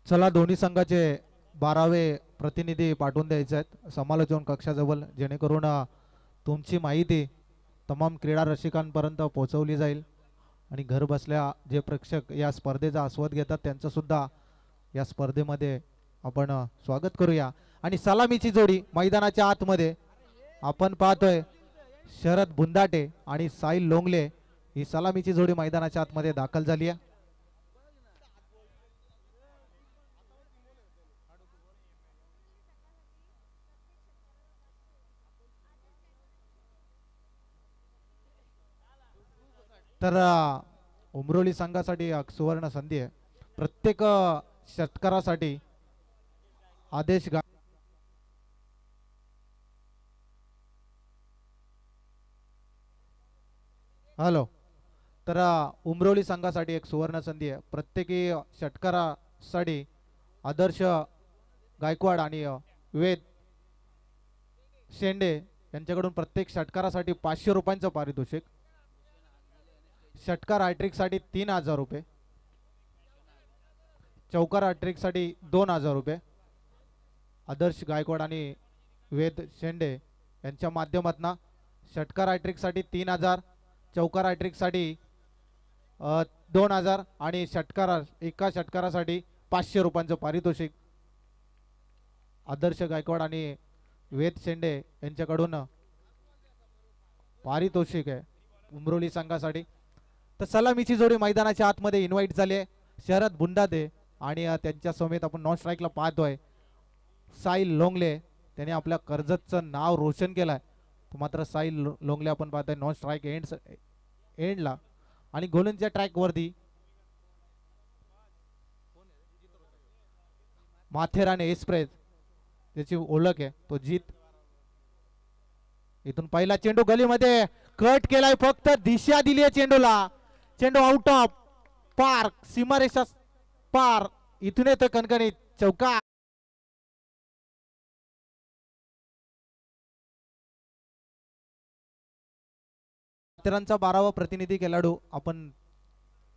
चला दोन्ही संघाचे 12वे प्रतिनिधी पाठवून द्यायचे आहेत समालोचन कक्षाजवळ, जेणेकरून तुमची माहिती तमाम क्रीडा रसिकांपर्यंत पोहोचवली जाईल आणि घर बसल्या जे प्रेक्षक या स्पर्धेचा आस्वाद घेतात त्यांचं सुद्धा या स्पर्धेमध्ये आपण स्वागत करूया। आणि सलामीची जोडी मैदानाच्या आतमध्ये आपण पाहतोय शरद बुंदाटे आणि साहिल लोंगले ही सलामीची जोडी मैदानाच्या आतमध्ये दाखल झाली आहे। तर उमरोली संघासाठी एक सुवर्ण संधी आहे। प्रत्येक षटकारासाठी आदेश हॅलो, तर उमरोली संघासाठी एक सुवर्ण संधी आहे। प्रत्येकी षटकारासाठी आदर्श गायकवाड आणि वेद शेंडे यांच्याकडून प्रत्येक षटकारासाठी 500 रुपयांचं पारितोषिक, षटकार हॅट्रिक साठी 3000 रुपये, चौकार हॅट्रिक साठी 2000 रुपये आदर्श गायकवाड आणि वेद शेंडे यांच्या माध्यमातून षटकार हॅट्रिक साठी 3000, चौकार हॅट्रिक साठी 2000 आणि एका षटकारासाठी 500 रुपयांचं पारितोषिक आदर्श गायकवाड आणि वेद शेंडे यांच्याकडून पारितोषिक आहे उमरोली संघासाठी। तर सलामीची जोडी मैदानाच्या आतमध्ये इन्व्हाइट झाली आहे शरद बुंदादे आणि त्यांच्या समेत आपण नॉन स्ट्राईकला पाहतोय साहिल लोंगले। त्याने आपल्या कर्जतचं नाव रोशन केलंय। मात्र साहिल लोंगले आपण पाहतोय नॉन स्ट्राईक एंडला आणि गोलंच्या ट्रॅक वरती माथेराने एक्सप्रेस त्याची ओळख आहे तो जीत। इथून पहिला चेंडू गलीमध्ये कट केलाय, फक्त दिशा दिली आहे चेंडूला, चेंडू आउट ऑफ पार्क, सीमारेषा पार, इथून येतो कणकणीत चौका। माथेरानचा 12वा प्रतिनिधी खेळाडू आपण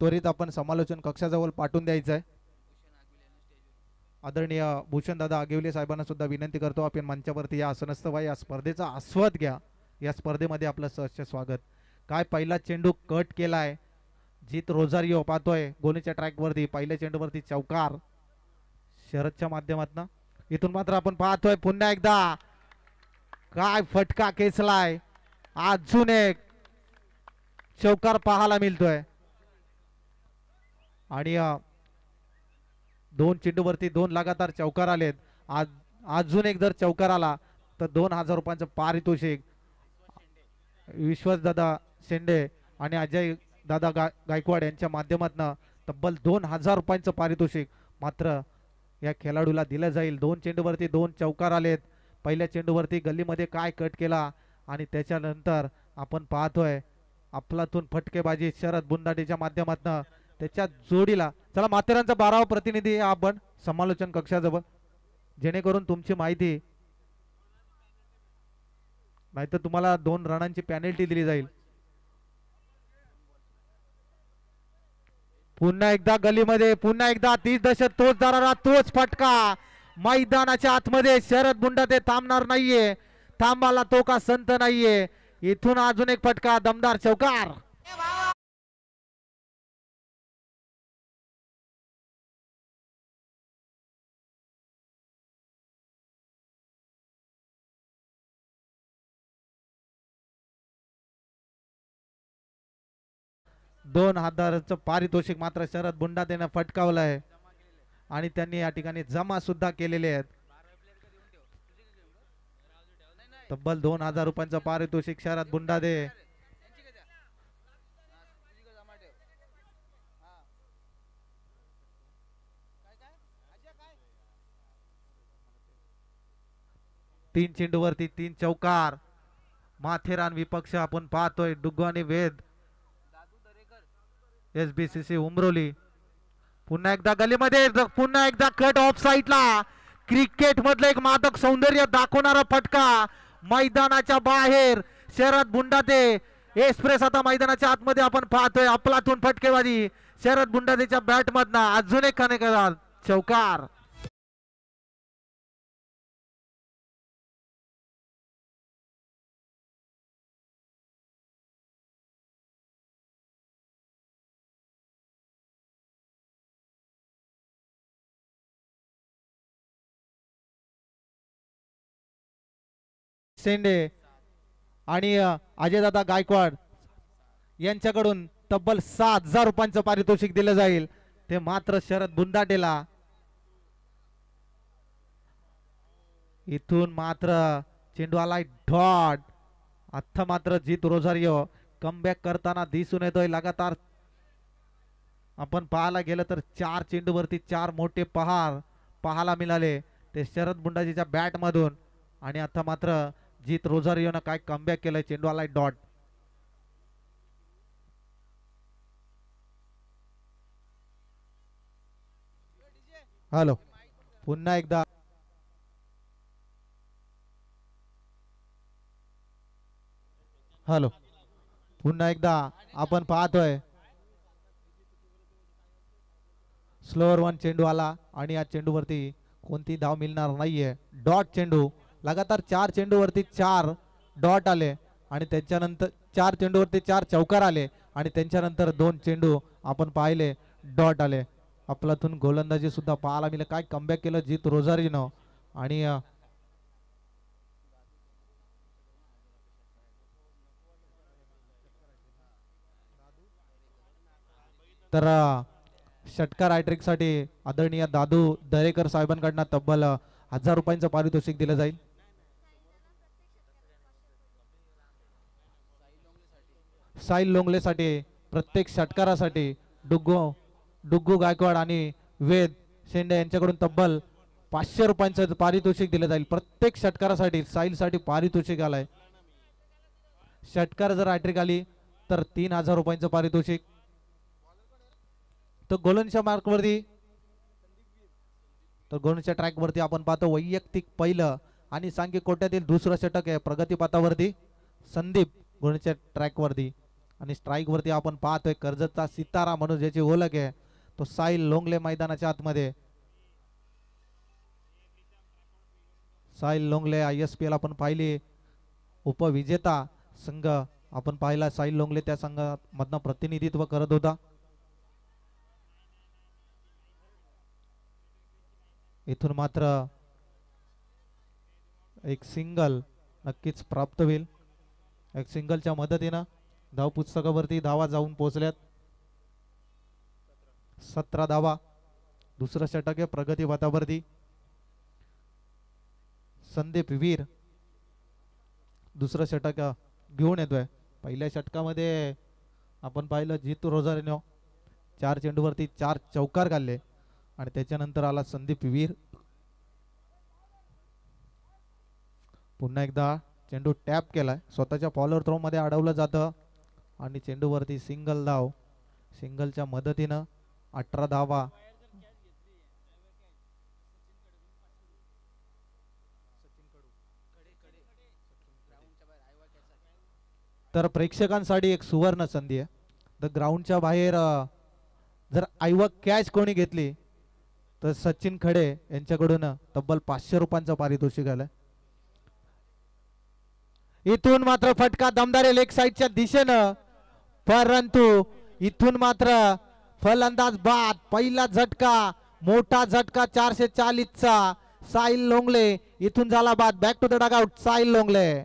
त्वरित समालोचन कक्षाजवळ पाठवून द्यायचं आहे। आदरणीय भूषण दादा आगिवले साहेबांना सुद्धा विनंती करतो आपण मंचावरती या आसनस्थ व्हा, या स्पर्धेचा आस्वाद घ्या। या स्पर्धेमध्ये आपलं सहर्ष स्वागत। काय पहिला चेंडू कट केलाय, जीत रोजारियो पाहतोय गोलीच्या ट्रॅक वरती, पहिल्या चेंडूवरती चौकार शरदच्या माध्यमातून। इथून मात्र आपण पाहतोय पुन्हा एकदा काय फटका खेचलाय, अजून एक चौकार पाहायला मिळतोय आणि 2 चेंडूवरती 2 लगातार चौकार आलेत। अजून एक जर चौकार आला तर 2000 रुपयांचं पारितोषिक विश्वास दादा शेंडे आणि अजय दादा गायकवाड यांच्या माध्यमातून तब्बल 2000 रुपयांचं पारितोषिक मात्र या खेळाडूला दिलं जाईल। 2 चेंडूवरती 2 चौकार आलेत, पहिल्या चेंडूवरती गल्लीमध्ये काय कट केला आणि त्याच्यानंतर आपण पाहतोय आपलातून फटकेबाजी शरद बुंदाटेच्या माध्यमातून त्याच्या जोडीला। चला माथेरानचा 12वा प्रतिनिधी आपण समालोचन कक्षाजवळ, जेणेकरून तुमची माहिती नाहीतर तुम्हाला 2 रनांची पेनल्टी दिली जाईल। पुन्हा एकदा गलीमध्ये, पुन्हा एकदा 30 दशक तोच दाराला तोच फटका मैदानाच्या आतमध्ये। शरद बुंदाटे थांबणार नाहीये, थांबाला तो का संत नाहीये। इथून अजून एक फटका, दमदार चौकार। दोन हजाराचं पारितोषिक मात्र शरद बुंदाटेने फटकावलं आहे आणि त्यांनी या ठिकाणी जमा सुद्धा केलेले आहेत। तब्बल 2000 रुपयांचं पारितोषिक शरद बुंदाटे। तीन चेंडूवरती 3 चौकार माथेरान विपक्ष आपण पाहतोय डुग्गवानी वेद SBCC उमरोली। पुन्हा एकदा गलीमध्ये, पुन्हा एकदा कट ऑफ साइडला, क्रिकेट मधलं एक मादक सौंदर्य दाखवणारा फटका मैदानाच्या बाहेर। शरद बुंदाटे एक्सप्रेस आता मैदानाच्या आतमध्ये आपण पाहतोय, आपलातून फटकेबाजी शरद बुंदाटेच्या बॅट मधनं अजून एक कनेक्ट चौकार. शेंडे आणि अजयदादा गायकवाड यांच्याकडून तब्बल 6,000 रुपयांचं पारितोषिक दिलं जाईल. ते मात्र शरद बुंदाटेला. इथून मात्र चेंडू आलाय डॉट. आता मात्र जीत रोझारियो कमबॅक करताना दिसून येतोय. लगातार आपण पाहायला गेलं तर 4 चेंडूवरती 4 मोठे पहार पाहायला मिळाले ते शरद बुंडाजीच्या बॅट मधून. आणि आता मात्र जीत रोझारियोनं काय कमबॅक केलंय. चेंडू आलाय डॉट. हॅलो पुन्हा एकदा हॅलो पुन्हा एकदा आपण पाहतोय स्लोअर वन चेंडू आला आणि या चेंडूवरती कोणती धाव मिळणार नाहीये. डॉट चेंडू. लगातार 4 चेंडूवरती 4 डॉट आले आणि त्याच्यानंतर 4 चेंडूवरती 4 चौकार आले आणि त्यांच्यानंतर 2 चेंडू आपण पाहिले डॉट आले. आपल्यातून गोलंदाजी सुद्धा पाहायला मिळाले. काय कमबॅक केलं जीत रोझारिनो. आणि तर षटकार हॅट्रिक साठी आदरणीय दादू दरेकर साहेबांकडून तब्बल 1,000 रुपयांचं पारितोषिक दिलं जाईल. साहिल लोंगलेसाठी प्रत्येक षटकारासाठी डुग्गू गायकवाड आणि वेद शेंडे यांच्याकडून तब्बल 500 रुपयांचं पारितोषिक दिलं जाईल. प्रत्येक षटकारासाठी साहिलसाठी पारितोषिक आलंय. षटकार जर हॅट्रिक आली तर 3,000 रुपयांचं पारितोषिक. तर गोलंदाजच्या मार्कवरती तर गोलंदाजच्या ट्रॅकवरती आपण पाहतो वैयक्तिक पहिलं आणि सांघिक कोट्यातील दुसरं षटक आहे प्रगतीपथावरती संदीप गोलंदाजच्या ट्रॅकवरती. आणि स्ट्राईक वरती आपण पाहतोय कर्जतचा सितारा म्हणून ज्याची ओळख आहे तो साहिल लोंगले मैदानाच्या आतमध्ये. साहिल लोंगले ISPL आपण पाहिली उपविजेता संघ आपण पाहिला. साहिल लोंगले त्या संघामधनं प्रतिनिधित्व करत होता. इथून मात्र एक सिंगल नक्कीच प्राप्त होईल. एक सिंगलच्या मदतीनं धाव पुस्तकावरती धावा जाऊन पोहोचल्यात. 17 धावा. दुसरं षटक आहे प्रगती पथावरती संदीप वीर दुसरं षटक घेऊन येतोय. पहिल्या षटकामध्ये आपण पाहिलं जीतू रोझारिनो 4 चेंडूवरती 4 चौकार काढले आणि त्याच्यानंतर आला संदीप वीर. पुन्हा एकदा चेंडू टॅप केलाय. स्वतःच्या फॉलोअर थ्रो मध्ये अडवलं जातं आणि चेंडूवरती सिंगल धाव. सिंगलच्या मदतीनं 18 धावा. तर प्रेक्षकांसाठी एक सुवर्ण संधी आहे. तर ग्राउंडच्या बाहेर जर आईवा कॅच कोणी घेतली तर सचिन खडे यांच्याकडून तब्बल 500 रुपयांचं पारितोषिक आलं. इथून मात्र फटका दमदार लेग साइडच्या दिशेनं परंतु इथून मात्र फलंदाज बाद. पहिला झटका मोठा झटका 440 चा. साहिल लोंगले इथून झाला बाद. Back to the dugout Sahil Longle.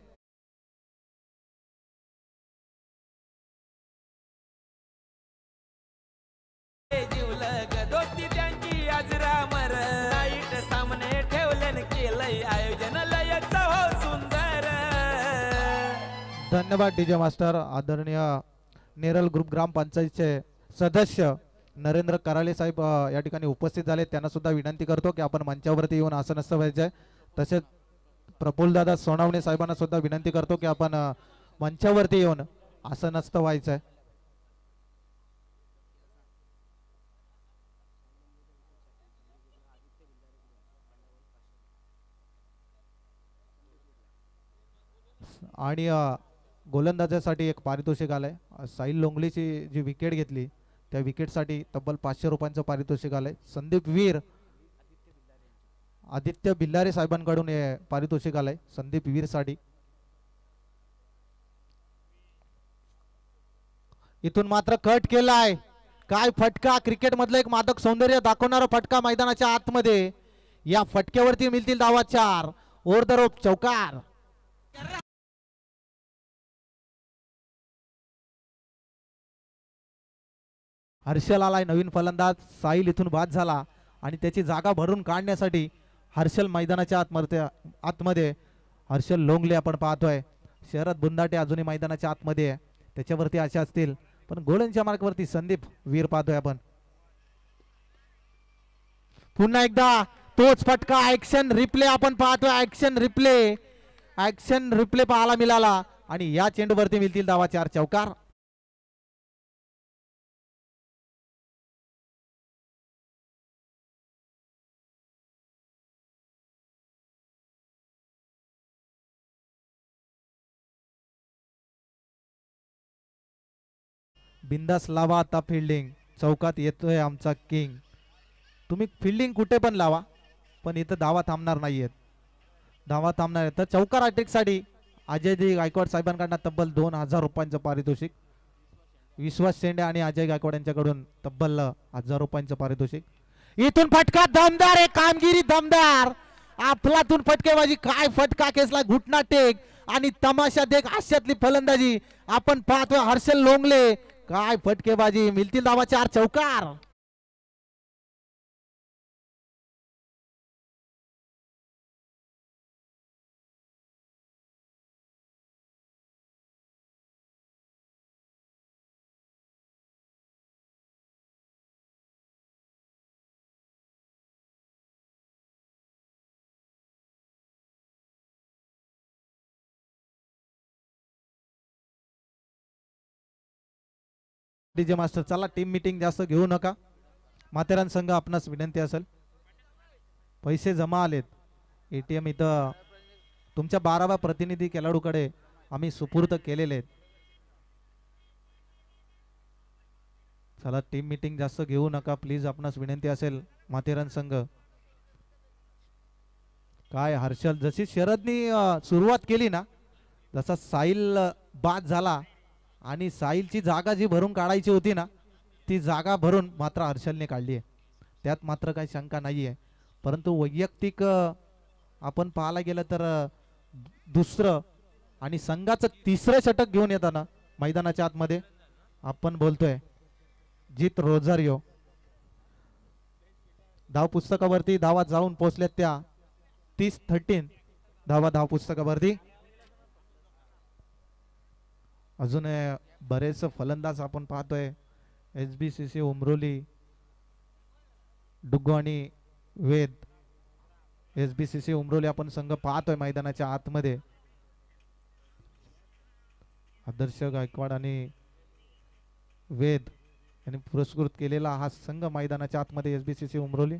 धन्यवाद डीजे मास्टर. आदरणीय नेरल ग्रुप ग्रामपंचायतचे सदस्य नरेंद्र कराळे साहेब या ठिकाणी उपस्थित झाले. त्यांना सुद्धा विनंती करतो की आपण मंचावरती येऊन आसनस्थ व्हायचे. तसेच प्रफुल्लदादा सोनावणे साहेबांना सुद्धा विनंती करतो की आपण मंचावरती येऊन आसनस्थ व्हायचंय. आणि गोलंदाजासाठी एक पारितोषिक आलंय. साहिल लोंगलेची जी विकेट घेतली त्या विकेटसाठी तब्बल 500 रुपयांचं पारितोषिक आलंय. संदीप वीर आदित्य बिल्लारे साहेबांकडून हे पारितोषिक आलंय संदीप वीरसाडी. इथून मात्र कट केलाय. काय फटका, क्रिकेट मधलं एक मादक सौंदर्य दाखवणारा फटका मैदानाच्या आतमध्ये. या फटक्यावरती मिळतील धावा 4. ओव्हर द रोप चौकार. हर्षल आलाय नवीन फलंदाज. साहिल इथून बाद झाला आणि त्याची जागा भरून काढण्यासाठी हर्षल मैदानाच्या आतमध्ये हर्षल लोंगले आपण पाहतोय. शरद बुंदाटे अजूनही मैदानाच्या आतमध्ये आहे, त्याच्यावरती आशा असतील, पण गोलंच्या मार्कवरती संदीप वीर पाहतोय आपण. पुन्हा एकदा तोच फटका. ऍक्शन रिप्ले आपण पाहतोय. ऍक्शन रिप्ले पाहायला मिळाला आणि या चेंडूवरती मिळतील धावा 4 चौकार. बिंदास लावा आता फिल्डिंग. चौकात येतोय आमचा किंग. तुम्ही फिल्डिंग कुठे पण लावा, पण इथं धावा थांबणार नाहीयेत. धावा थांबणार आहेत तर चौकार अटॅकसाठी अजयजी गायकवाड साहेबांकडून तब्बल 2000 रुपयांचं पारितोषिक. विश्वास शेंडे आणि अजय गायकवाड यांच्याकडून तब्बल 1000 रुपयांचं पारितोषिक. इथून फटका दमदार आहे. कामगिरी दमदार. अफलातून फटकेबाजी. काय फटका केसला. घुटना टेक आणि तमाशा देख आशातली फलंदाजी आपण पाहतोय. हर्षल लोंगले. काय फटकेबाजी. मिळतील धावा 4 चौकार. डीजे मास्टर चला, टीम मीटिंग जास्त घेऊ नका. माथेरान संघ आपणास विनंती असेल, पैसे जमा आलेत. एटीएम इथं तुमच्या 12व्या प्रतिनिधी खेळाडूकडे आम्ही सुपूर्द केलेले आहेत. चला, टीम मीटिंग जास्त घेऊ नका प्लीज, आपणास विनंती असेल. माथेरान संघ काय हर्षल जशी शरदनी सुरुवात केली ना, जसा साहिल बाद झाला आणि साहिलची जागा जी भरून काढायची होती ना, ती जागा भरून मात्र हर्षलने काढली आहे, त्यात मात्र काही शंका नाही आहे. परंतु वैयक्तिक आपण पाहायला गेलं तर दुसरं आणि संघाचं तिसरं षटक घेऊन येताना मैदानाच्या आतमध्ये आपण बोलतोय जीत रोझारियो. धाव पुस्तकावरती धावा जाऊन पोहोचल्यात त्या 30-13 धावा धाव पुस्तकावरती. अजून बरेच फलंदाज आपण पाहतोय. SBCC उमरोली, डुग्गो आणि वेद. SBCC उमरोली आपण संघ पाहतोय मैदानाच्या आतमध्ये. आदर्श गायकवाड आणि वेद यांनी पुरस्कृत केलेला हा संघ मैदानाच्या आतमध्ये SBCC उमरोली.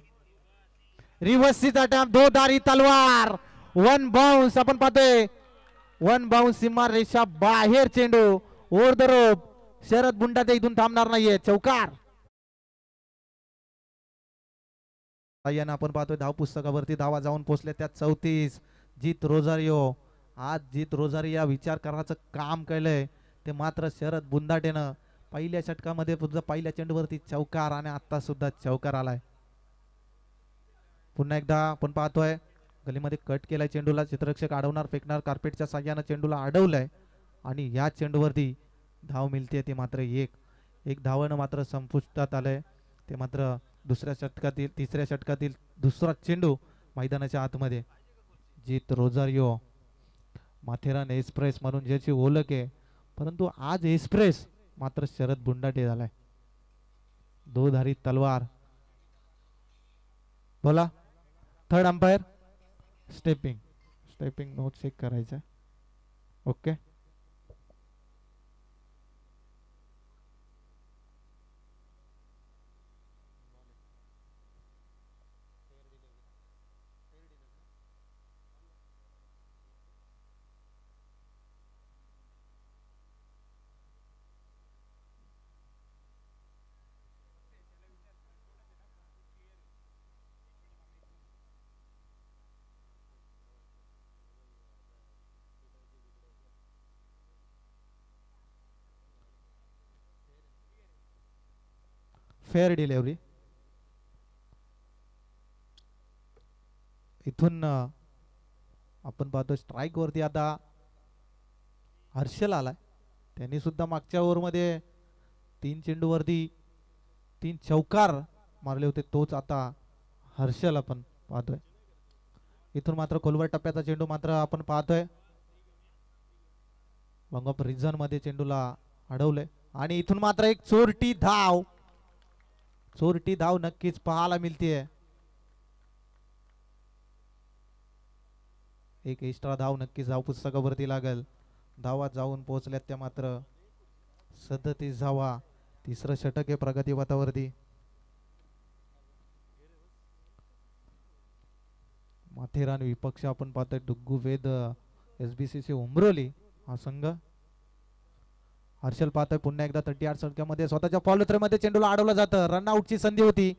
रिव्हर्सचा अटॅम्प, दो दारी तलवार, वन बाउन्स आपण पाहतोय. वन बाउन्स, सीमा रेषा बाहेर चेंडू. Over the rope. Sharad Bundate इथून थांबणार नाहीये. चौकार. आपण पाहतोय धाव पुस्तकावरती धावा जाऊन पोहोचले त्या 34. जीत रोझारियो. आज जीत रोझारियो विचार करण्याचं काम केलंय ते मात्र शरद बुंदाटेनं. पहिल्या षटकामध्ये सुद्धा पहिल्या चेंडूवरती चौकार आणि आता सुद्धा चौकार आलाय. पुन्हा एकदा आपण पाहतोय गलीमध्ये कट केलाय चेंडूला. चित्ररक्षक अडवणार, फेकणार, कार्पेटच्या साह्यानं चेंडूला अडवलंय आणि या चेंडूवरती धाव मिळते ते मात्र एक धावानं मात्र संपुष्टात आलंय. ते मात्र दुसऱ्या षटकातील तिसऱ्या षटकातील दुसरा चेंडू मैदानाच्या आतमध्ये. जीत रोझारियो माथेरान एक्सप्रेस म्हणून ज्याची ओळख आहे, परंतु आज एक्सप्रेस मात्र शरद बुंडाटे झालाय. दोधारी तलवार. बोला third umpire. Stepping note check करायचं. ओके. Fair delivery. इथून आपण पाहतो स्ट्राईक वरती आता हर्षल आलाय. त्यांनी सुद्धा मागच्या ओव्हरमध्ये 3 चेंडूवरती 3 चौकार मारले होते. तोच आता हर्षल आपण पाहतोय. इथून मात्र खोलवर टप्प्याचा चेंडू मात्र आपण पाहतोय. लॉंग ऑफ रिझन मध्ये चेंडूला अडवलंय आणि इथून मात्र एक चोरटी धाव नक्कीच पाहायला मिळतीये. एक एक्स्ट्रा धाव नक्कीच धाव पुस्तकावरती लागल. धावा जाऊन पोहोचल्यात त्या मात्र 37 धावा. तिसरं षटक आहे प्रगती पथावरती. माथेरान विपक्ष आपण पाहतोय डुग्गू वेद SBCC उमरोली हा संघ. हर्षल पाहतोय पुन्हा एकदा 38 षटकामध्ये स्वतःच्या फॉलोथ्रोमध्ये चेंडूला अडवलं जातं. रनआउटची संधी होती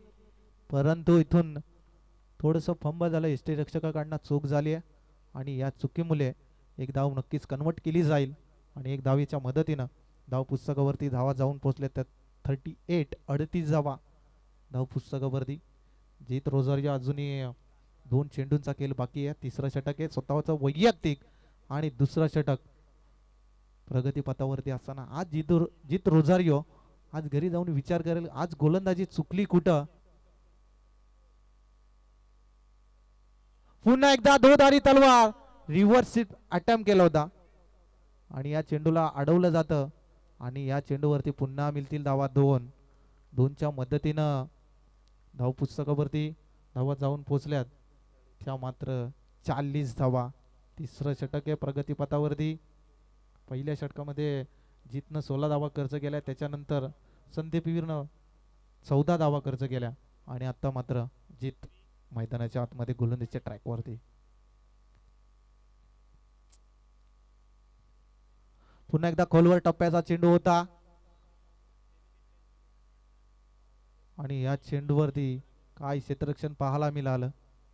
परंतु इथून थोडंसं फंबल झालं. यष्टीरक्षकाकडनं चूक झाली आहे आणि या चुकीमुळे एक धाव नक्कीच कन्वर्ट केली जाईल आणि एक धावीच्या मदतीनं धाव पुस्तकावरती धावा जाऊन पोहोचले. त्यात 38 धावा धाव पुस्तकावरती. जीत रोजारियो अजूनही 2 चेंडूंचा खेळ बाकी आहे. तिसरं षटक आहे स्वतःचं वैयक्तिक आणि दुसरं षटक प्रगती पथावरती असताना आज जीत रोजारियो आज घरी जाऊन विचार करेल आज गोलंदाजी चुकली कुठं. पुन्हा एकदा धोधारी तलवार रिव्हर्स अटेम्प्ट केला होता आणि या चेंडूला अडवलं जातं आणि या चेंडूवरती पुन्हा मिळतील धावा 2च्या मदतीनं धाव पुस्तकावरती धावा जाऊन पोहोचल्यात त्या मात्र 40 धावा. तिसरं षटक आहे प्रगती पथावरती. पहिल्या षटकामध्ये जीतनं 16 धावा खर्च केल्या. त्याच्यानंतर संदीपवीरनं 14 धावा खर्च केल्या आणि आता मात्र जीत मैदानाच्या आतमध्ये गोलंदाजीच्या ट्रॅकवरती. पुन्हा एकदा खोलवर टप्प्याचा चेंडू होता आणि या चेंडूवरती काय क्षेत्ररक्षण पाहायला मिळालं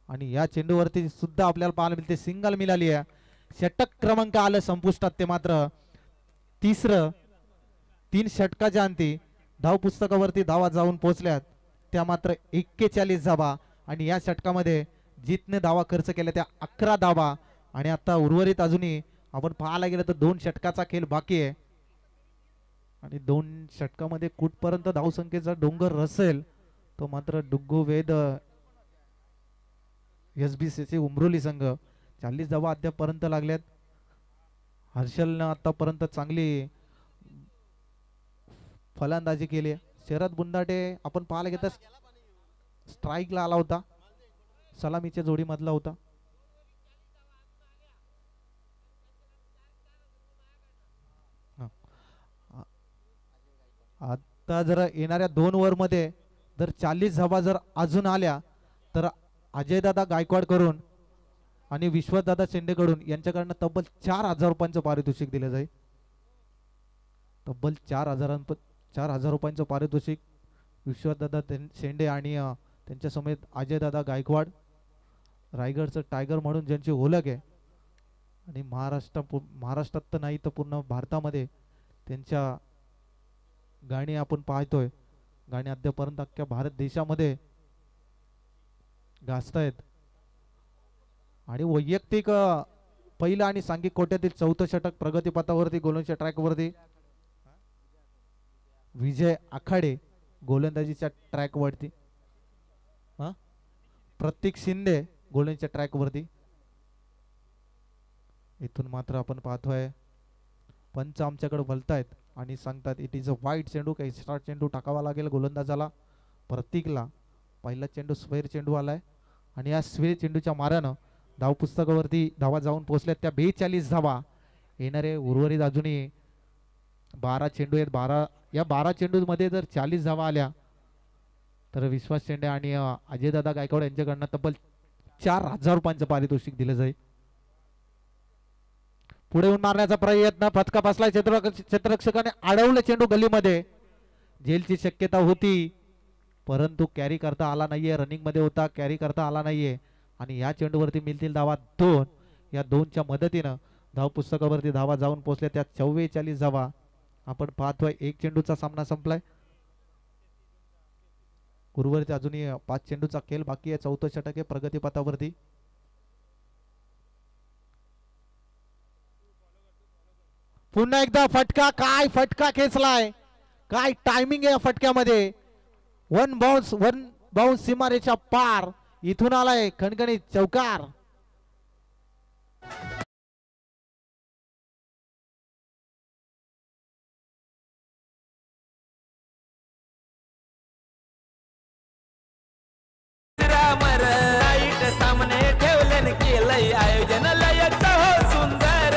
आणि या चेंडूवरती सुद्धा आपल्याला पाहायला मिळते सिंगल मिळाली आहे. षटक क्रमांक आलं संपुष्टात. ते मात्र 3 षटकाच्या अंती धाव पुस्तकावरती धावा जाऊन पोहोचल्यात त्या मात्र 41 धावा आणि या षटकामध्ये जीतने धावा खर्च केल्या त्या 11 धावा आणि आता उर्वरित अजूनही आपण पाहायला गेलं तर 2 षटकाचा खेळ बाकी आहे आणि 2 षटकामध्ये कुठपर्यंत धावसंख्येचा डोंगर रसेल तो मात्र डुग्गू वेद SBCC उमरोली संघ. 40 धावा अद्यापर्यंत लागल्यात. हर्षलनं आतापर्यंत चांगली फलंदाजी केली. शरद बुंदाटे आपण पाहायला गेलं स्ट्राईकला आला होता. सलामीच्या जोडीमधला होता. आता जर येणाऱ्या 2 ओव्हरमध्ये जर 40 धावा जर अजून आल्या तर अजयदादा गायकवाड करून आणि विश्वदादा शेंडेकडून यांच्याकडनं तब्बल 4000 रुपयांचं पारितोषिक दिलं जाईल. तब्बल 4000 रुपयांचं पारितोषिक विश्वदादा शेंडे आणि त्यांच्या समेत अजयदादा गायकवाड रायगडचं टायगर म्हणून ज्यांची ओळख आहे आणि महाराष्ट्रात तर नाही तर पूर्ण भारतामध्ये त्यांच्या गाणी आपण पाहतोय. गाणी अद्यापर्यंत अख्ख्या भारत देशामध्ये गाजतायत आणि वैयक्तिक पहिलं आणि सांघिक कोट्यातील 4थं षटक प्रगती पथावरती गोलंदाजीच्या ट्रॅकवरती विजय आखाडे गोलंदाजीच्या ट्रॅकवरती. प्रतीक शिंदे गोलंदाजीच्या ट्रॅकवरती. इथून मात्र आपण पाहतोय पंच आमच्याकडे बोलतायत आणि सांगतात इट इज अ वाईट चेंडू. काही एक्स्ट्रा चेंडू टाकावा लागेल गोलंदाजाला प्रतीकला. पहिला चेंडू स्क्वेअर चेंडू आलाय आणि या स्क्वेअर चेंडूच्या मारानं धाव पुस्तकावरती धावा जाऊन पोहोचल्यात त्या 42 धावा. येणारे उर्वरित अजूनही 12 चेंडू आहेत. या 12 चेंडू मध्ये जर 40 धावा आल्या तर विश्वास शेंडे आणि अजयदादा गायकवाड यांच्याकडनं तब्बल 4000 रुपयांचं पारितोषिक दिलं जाईल. पुढे येऊन मारण्याचा प्रयत्न फटका बसलाय. क्षेत्ररक्षकाने अडवलं चेंडू गल्लीमध्ये. झेलची शक्यता होती परंतु कॅरी करता आला नाहीये. रनिंग मध्ये होता कॅरी करता आला नाहीये आणि या चेंडूवरती मिळतील धावा 2. या 2च्या मदतीनं धाव पुस्तकावरती धावा जाऊन पोहोचल्या त्या 44 धावा. आपण पाहतोय 1 चेंडूचा सामना संपलाय. उर्वरित अजूनही 5 चेंडूचा खेळ बाकी आहे. चौथं षटक आहे प्रगतीपथावरती. पुन्हा एकदा फटका. काय फटका खेचलाय, काय टायमिंग आहे या फटक्यामध्ये. वन बाउन्स सीमारेच्या पार. इथून आलाय खणखणीत चौकार. सामने ठेवले केलंय आयोजन लयच हो सुंदर.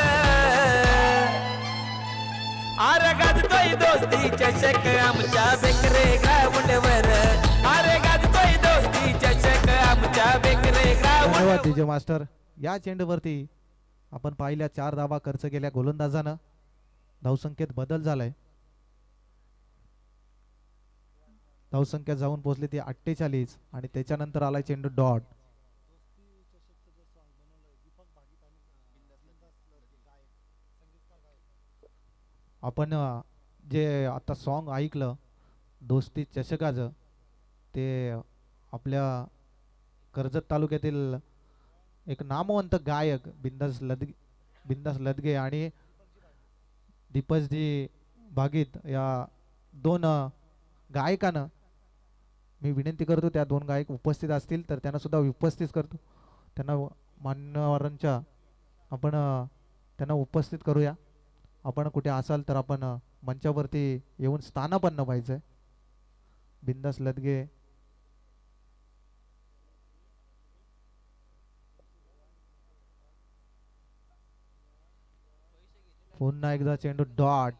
अरे गाजतोय दोस्ती चषक आमच्या बेकरे ग्राउंडवर. अरे गाजतोय दोस्ती चषक आमच्या बेकरे ग्राउंड. धन्यवाद डीजे मास्टर. या चेंडूवरती आपण पाहिल्या 4 धावा खर्च केल्या गोलंदाजानं. धावसंख्येत बदल झालाय. धावसंख्या जाऊन पोहोचली ती 48 आणि त्याच्यानंतर आलाय चेंडू डॉट. आपण जे आता सॉन्ग ऐकलं दोस्ती चषकाचं, ते आपल्या कर्जत तालुक्यातील एक नामवंत गायक बिंदास लदगे आणि दीपसजी भागीत या 2 गायकानं मी विनंती करतो, त्या 2 गायक उपस्थित असतील तर त्यांना सुद्धा उपस्थित करतो. त्यांना मान्यवरांच्या आपण त्यांना उपस्थित करूया. आपण कुठे असाल तर आपण मंचावरती येऊन स्थानापन्न व्हायचंय. बिंदास लदगे, पुन्हा एकदा चेंडू डॉट.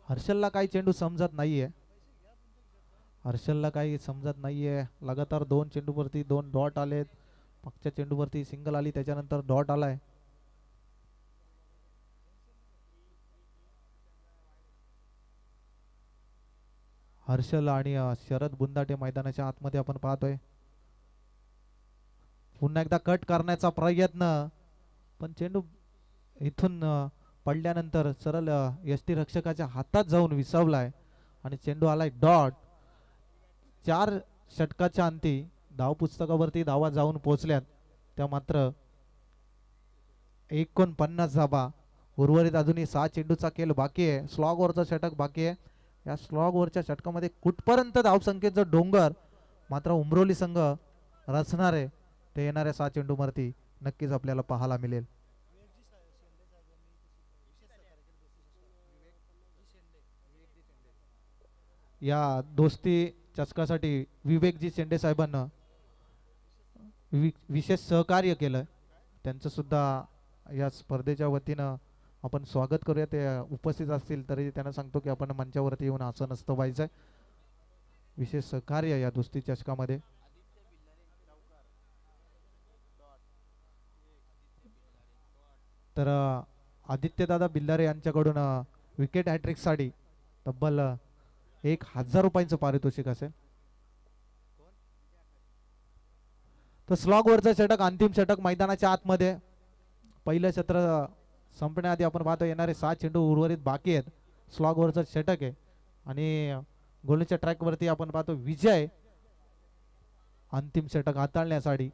हर्षलला काही चेंडू समजत नाहीये. हर्षलला काही समजत नाहीये. लगातार 2 चेंडूवरती 2 डॉट आलेत. मागच्या चेंडूवरती सिंगल आली, त्याच्यानंतर डॉट आलाय. हर्षल आणि शरद बुंदाटे मैदानाच्या आतमध्ये आपण पाहतोय. पुन्हा एकदा कट करण्याचा प्रयत्न, पण चेंडू इथून पडल्यानंतर सरळ यष्टी रक्षकाच्या हातात जाऊन विसावलाय आणि चेंडू आलाय डॉट. 4 षटकाच्या अंती धाव पुस्तकावरती धावा जाऊन पोहोचल्यात, त्या मात्र 49 धावा. उर्वरित अजूनही 6 चेंडूचा खेळ बाकी आहे. स्लॉग वरचा षटक बाकी आहे. या स्लॉग वरच्या षटकामध्ये कुठपर्यंत धावसंख्येचं डोंगर मात्र उमरोली संघ रचणार आहे ते येणाऱ्या 6 चेंडूवरती नक्कीच आपल्याला पाहायला मिळेल. या दोस्ती चषकासाठी विवेकजी शेंडे साहेबांना विशेष सहकार्य केलं. त्यांचं सुद्धा या स्पर्धेच्या वतीनं आपण स्वागत करूया. ते उपस्थित असतील तरी त्यांना सांगतो की आपण मंचावरती येऊन असं नसतं व्हायचंय. विशेष सहकार्य या दोस्ती चषकामध्ये. तर आदित्यदादा बिल्लारे यांच्याकडून विकेट हॅट्रिक साठी तब्बल 1000 रुपयांचं पारितोषिक असेल. तर स्लॉग वरचं षटक, अंतिम षटक मैदानाच्या आतमध्ये. पहिलं सत्र संपण्याआधी आपण पाहतो येणारे 6 चेंडू उर्वरित बाकी आहेत. स्लॉग वरचं षटक आहे आणि गोलच्या ट्रॅक वरती आपण पाहतो विजय अंतिम षटक हाताळण्यासाठी.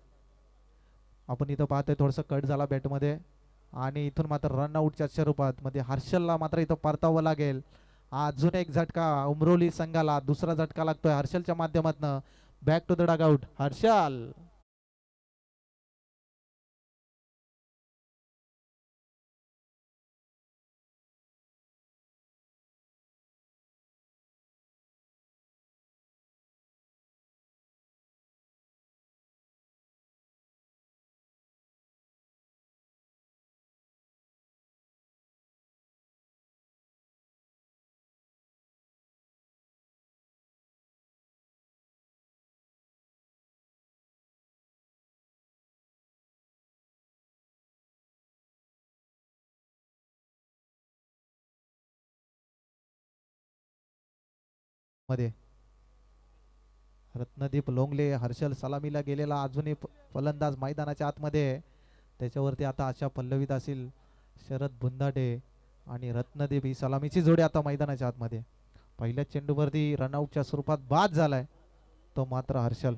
आपण इथं पाहतोय थोडस कट झाला बॅट मध्ये आणि इथून मात्र रनआउटच्या स्वरूपात मध्ये हर्षलला मात्र इथं परतावं लागेल. अजून एक झटका उमरोली संघाला, दुसरा झटका लागतोय हर्षलच्या माध्यमातून. Back to the dugout Harshal. मध्ये रत्नदीप लोंगले, हर्षल सलामीला गेलेला अजूनही फलंदाज मैदानाच्या आतमध्ये. त्याच्यावरती आता अशा पल्लवीत असेल शरद बुंदाटे आणि रत्नदीप. ही सलामीची जोडी आता मैदानाच्या आतमध्ये. पहिल्या चेंडूवरती रनआउटच्या स्वरूपात बाद झालाय. तो मात्र हर्षल.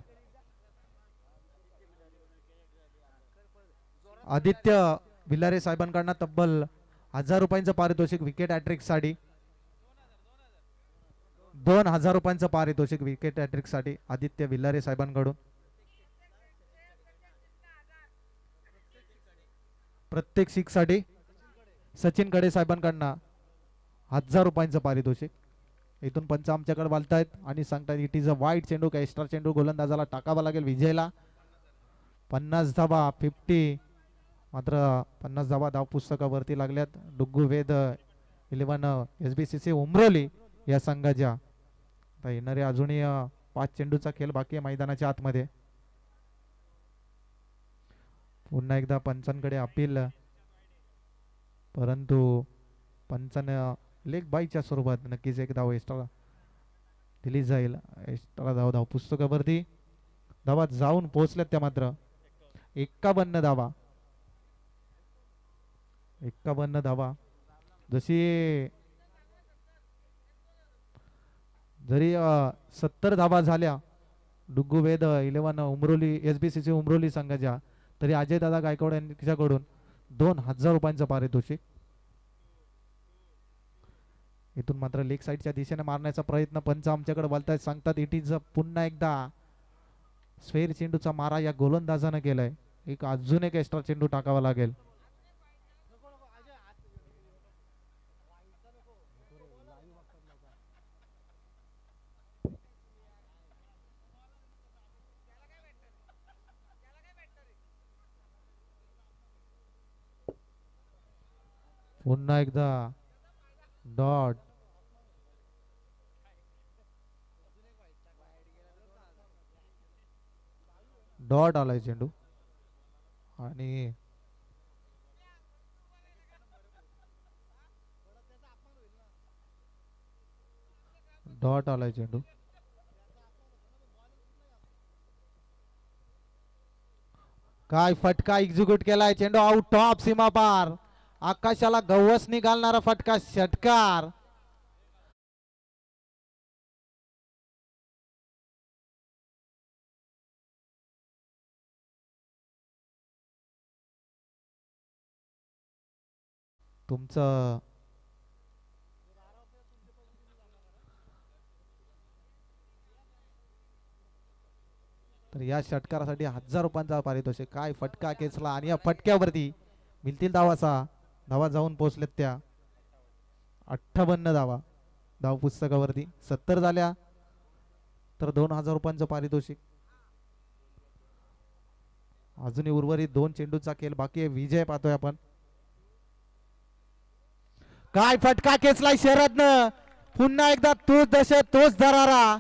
आदित्य भिलारे साहेबांकडनं तब्बल 1000 रुपयांचं पारितोषिक विकेट हॅट्रिक साठी. 2000 रुपयांचं पारितोषिक विकेट हॅट्रिक साठी आदित्य भिलारे साहेबांकडून. प्रत्येक सिक्स साठी सचिन कडे साहेबांकडनं 1000 रुपयांचं पारितोषिक. इथून पंच आमच्याकडे बोलतायत आणि सांगतायत इट इज अ वाईट चेंडू का एक्स्ट्रा चेंडू गोलंदाजाला टाकावा लागेल विजयला. 50 धावा 50 मात्र 50 धावा धाव पुस्तकावरती लागल्यात डुग्गू वेद 11 SBCC उमरोली या संघाच्या. आता येणारे अजूनही 5 चेंडूचा खेळ बाकी आहे मैदानाच्या आतमध्ये. पुन्हा एकदा पंचांकडे अपील परंतु पंचानं लेग बाईच्या स्वरूपात नक्कीच एक धाव एक्स्ट्रा दिली जाईल. एक्स्ट्रा धाव पुस्तकावरती धावा जाऊन पोहोचल्यात त्या मात्र 51 धावा. 51 धावा. जरी 70 धावा झाल्या डुग्गू वेद 11 उमरोली SBCC उमरोली संघाच्या तरी अजय दादा गायकवाड यांच्याकडून 2000 रुपयांचं पारितोषिक. इथून मात्र लेग साईडच्या दिशेने मारण्याचा प्रयत्न पंच आमच्याकडे बोलतायत सांगतात इट इज पुन्हा एकदा स्फेअर चेंडूचा मारा या गोलंदाजानं केलाय. अजून एक एक्स्ट्रा चेंडू टाकावा लागेल. पुन्हा एकदा डॉट. डॉट आलाय चेंडू आणि डॉट आलाय चेंडू. काय फटका एक्झिक्यूट केलाय. चेंडू आउट ऑफ सीमा पार. आकाशाला गवसणी घालणारा फटका षटकार. तुमचं तर या षटकारासाठी 1000 रुपयांचा पारितोषिक. काय फटका खेचला आणि या फटक्यावरती मिळतील धावाचा. धावा जाऊन पोहोचलेत त्या 58 धावा धाव पुस्तकावरती. 70 झाल्या तर 2000 रुपयांचं पारितोषिक. अजूनही उर्वरित 2 चेंडूचा खेळ बाकी आहे. विजय पाहतोय आपण. काय फटका खेचलाय शरदनं. पुन्हा एकदा तोच दशत तोच दरारा.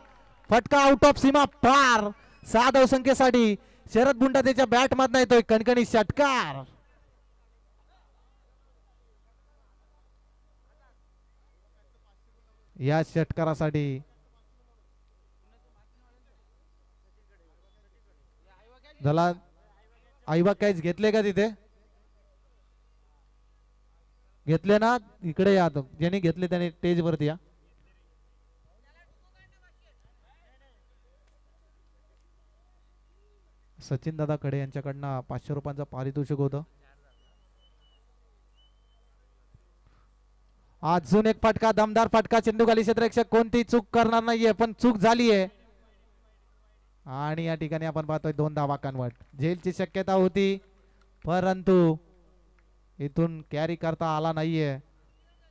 फटका आउट ऑफ सीमा पार. 6 धावसंख्येसाठी शरद बुंडा त्याच्या बॅट मधनं येतोय कणकणी षटकार. या षटकारासाठी झाला आईबा काहीच घेतले का तिथे. घेतले ना इकडे या. ज्यांनी घेतले त्याने स्टेज वरती या. सचिन दादा कडे यांच्याकडनं 500 रुपयांचं पारितोषिक होतं. अजून एक फटका दमदार फटका. चेंडूखाली क्षेत्ररक्षक कोणती चूक करणार नाहीये पण चूक झालीये आणि या ठिकाणी आपण पाहतोय 2 धावा कन्वर्ट. झेलची शक्यता होती परंतु इथून कॅरी करता आला नाहीये.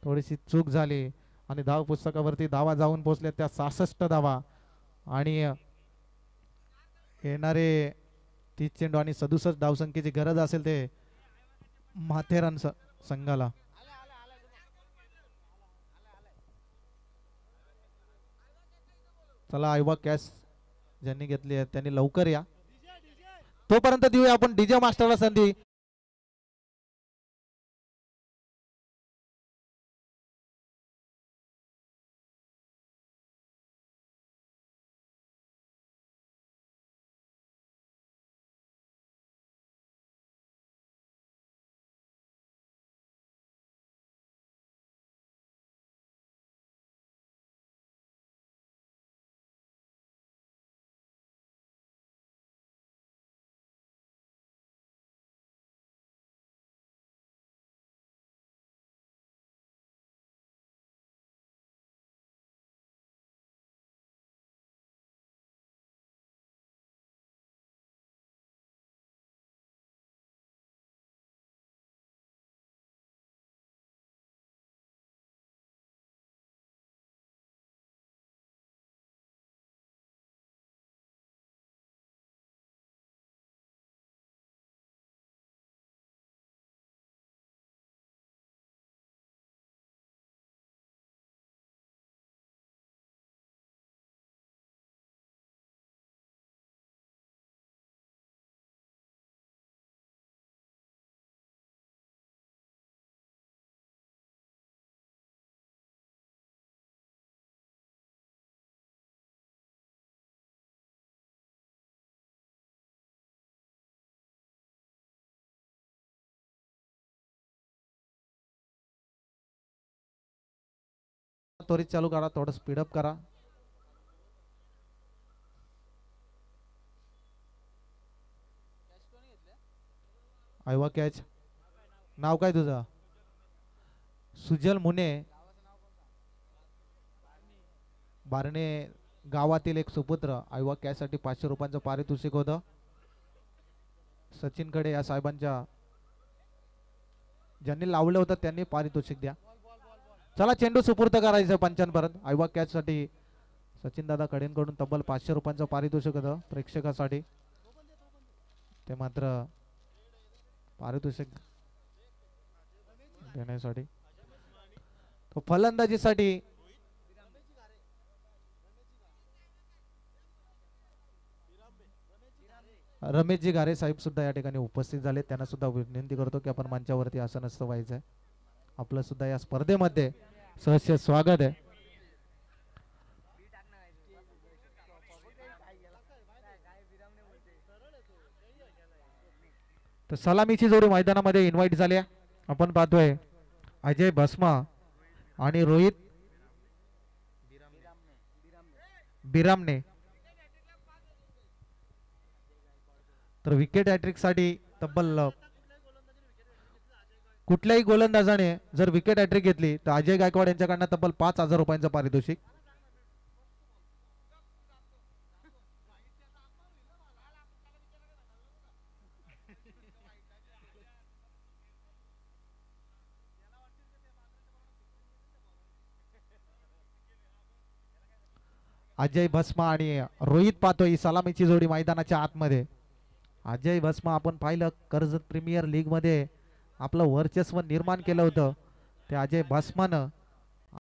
थोडीशी चूक झाली आणि धाव पुस्तकावरती धावा जाऊन पोहोचल्या त्या 66 धावा आणि येणारे 30 चेंडू आणि 67 धावसंख्येची गरज असेल ते माथेरान संघाला. चला आयवा कॅश ज्यांनी घेतली आहे त्यांनी लवकर या. तोपर्यंत देऊया आपण डीजे मास्टरला संधी. त्वरित चालू करा, थोडं स्पीडअप करा. आयवा कॅच. नाव काय तुझं? सुजल मुने. बारणे गावातील एक सुपुत्र. आयवा कॅच साठी 500 रुपयांचं पारितोषिक होतं. सचिनकडे या साहेबांच्या ज्यांनी लावलं होतं त्यांनी पारितोषिक द्या. चला चेंडू सुपूर्त करायचं पंचांपर्यंत. आयवा कॅच साठी सचिन दादा कडेंकडून तब्बल 500 रुपयांचं पारितोषिक होतं प्रेक्षकासाठी. ते मात्र पारितोषिक देण्यासाठी. तो फलंदाजीसाठी रमेशजी घारे साहेब सुद्धा या ठिकाणी उपस्थित झाले. त्यांना सुद्धा विनंती करतो की आपण मंचावरती आसनस्थ व्हायचंय. आपलं सुद्धा या स्पर्धेमध्ये सहर्ष स्वागत आहे. तर सलामीची जोडी मैदानामध्ये इन्व्हाइट झाली. आपण पाहतोय अजय भस्मा आणि रोहित बिरामने. तर विकेट हॅट्रिक साठी तब्बल कुठल्याही गोलंदाजाने जर विकेट हॅट्रिक घेतली तर अजय गायकवाड यांच्याकडनं तब्बल 5,000 रुपयांचं पारितोषिक. अजय भस्मा आणि रोहित पाहतोय ही सलामीची जोडी मैदानाच्या आतमध्ये. अजय भस्मा आपण पाहिलं कर्जत प्रीमियर लीग मध्ये आपलं वर्चस्व निर्माण केलं होतं ते अजय भस्मानं.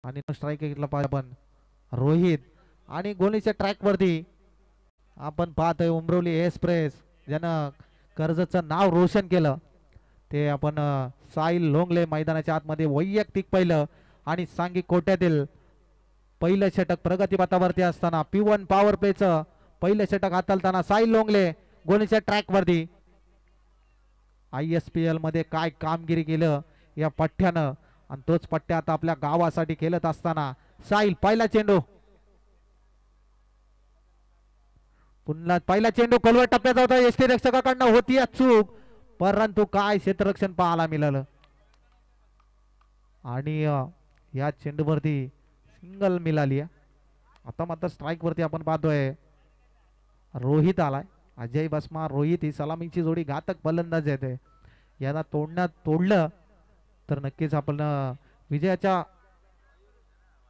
आणि स्ट्राईक घेतला पाहिजे आपण रोहित. आणि गोलीच्या ट्रॅक वरती आपण पाहतोय उमरोली एक्सप्रेस ज्यानं कर्जतचं नाव रोशन केलं ते आपण साहिल लोंगले मैदानाच्या आतमध्ये वैयक्तिक पहिलं आणि सांगी कोट्यातील पहिलं षटक प्रगतीपथावरती असताना P1 पॉवर प्लेचं पहिलं षटक हाताळताना साहिल लोंगले गोलीच्या ट्रॅक वरती. ISPL मध्ये काय कामगिरी केलं या पठ्ठ्यानं आणि तोच पठ्ठ्या आता आपल्या गावासाठी खेळत असताना साहिल पहिला चेंडू. पुन्हा पहिला चेंडू खोलवर टप्प्याचा होता. एसटी रक्षकाकडनं होती चूक परंतु काय क्षेत्ररक्षण पाहायला मिळालं आणि या चेंडूवरती सिंगल मिळाली. आता मात्र स्ट्राईक वरती आपण पाहतोय रोहित आलाय. अजय भस्मा रोहित ही सलामीची जोडी घातक फलंदाज येते. यांना तोडलं तर नक्कीच आपण विजयाच्या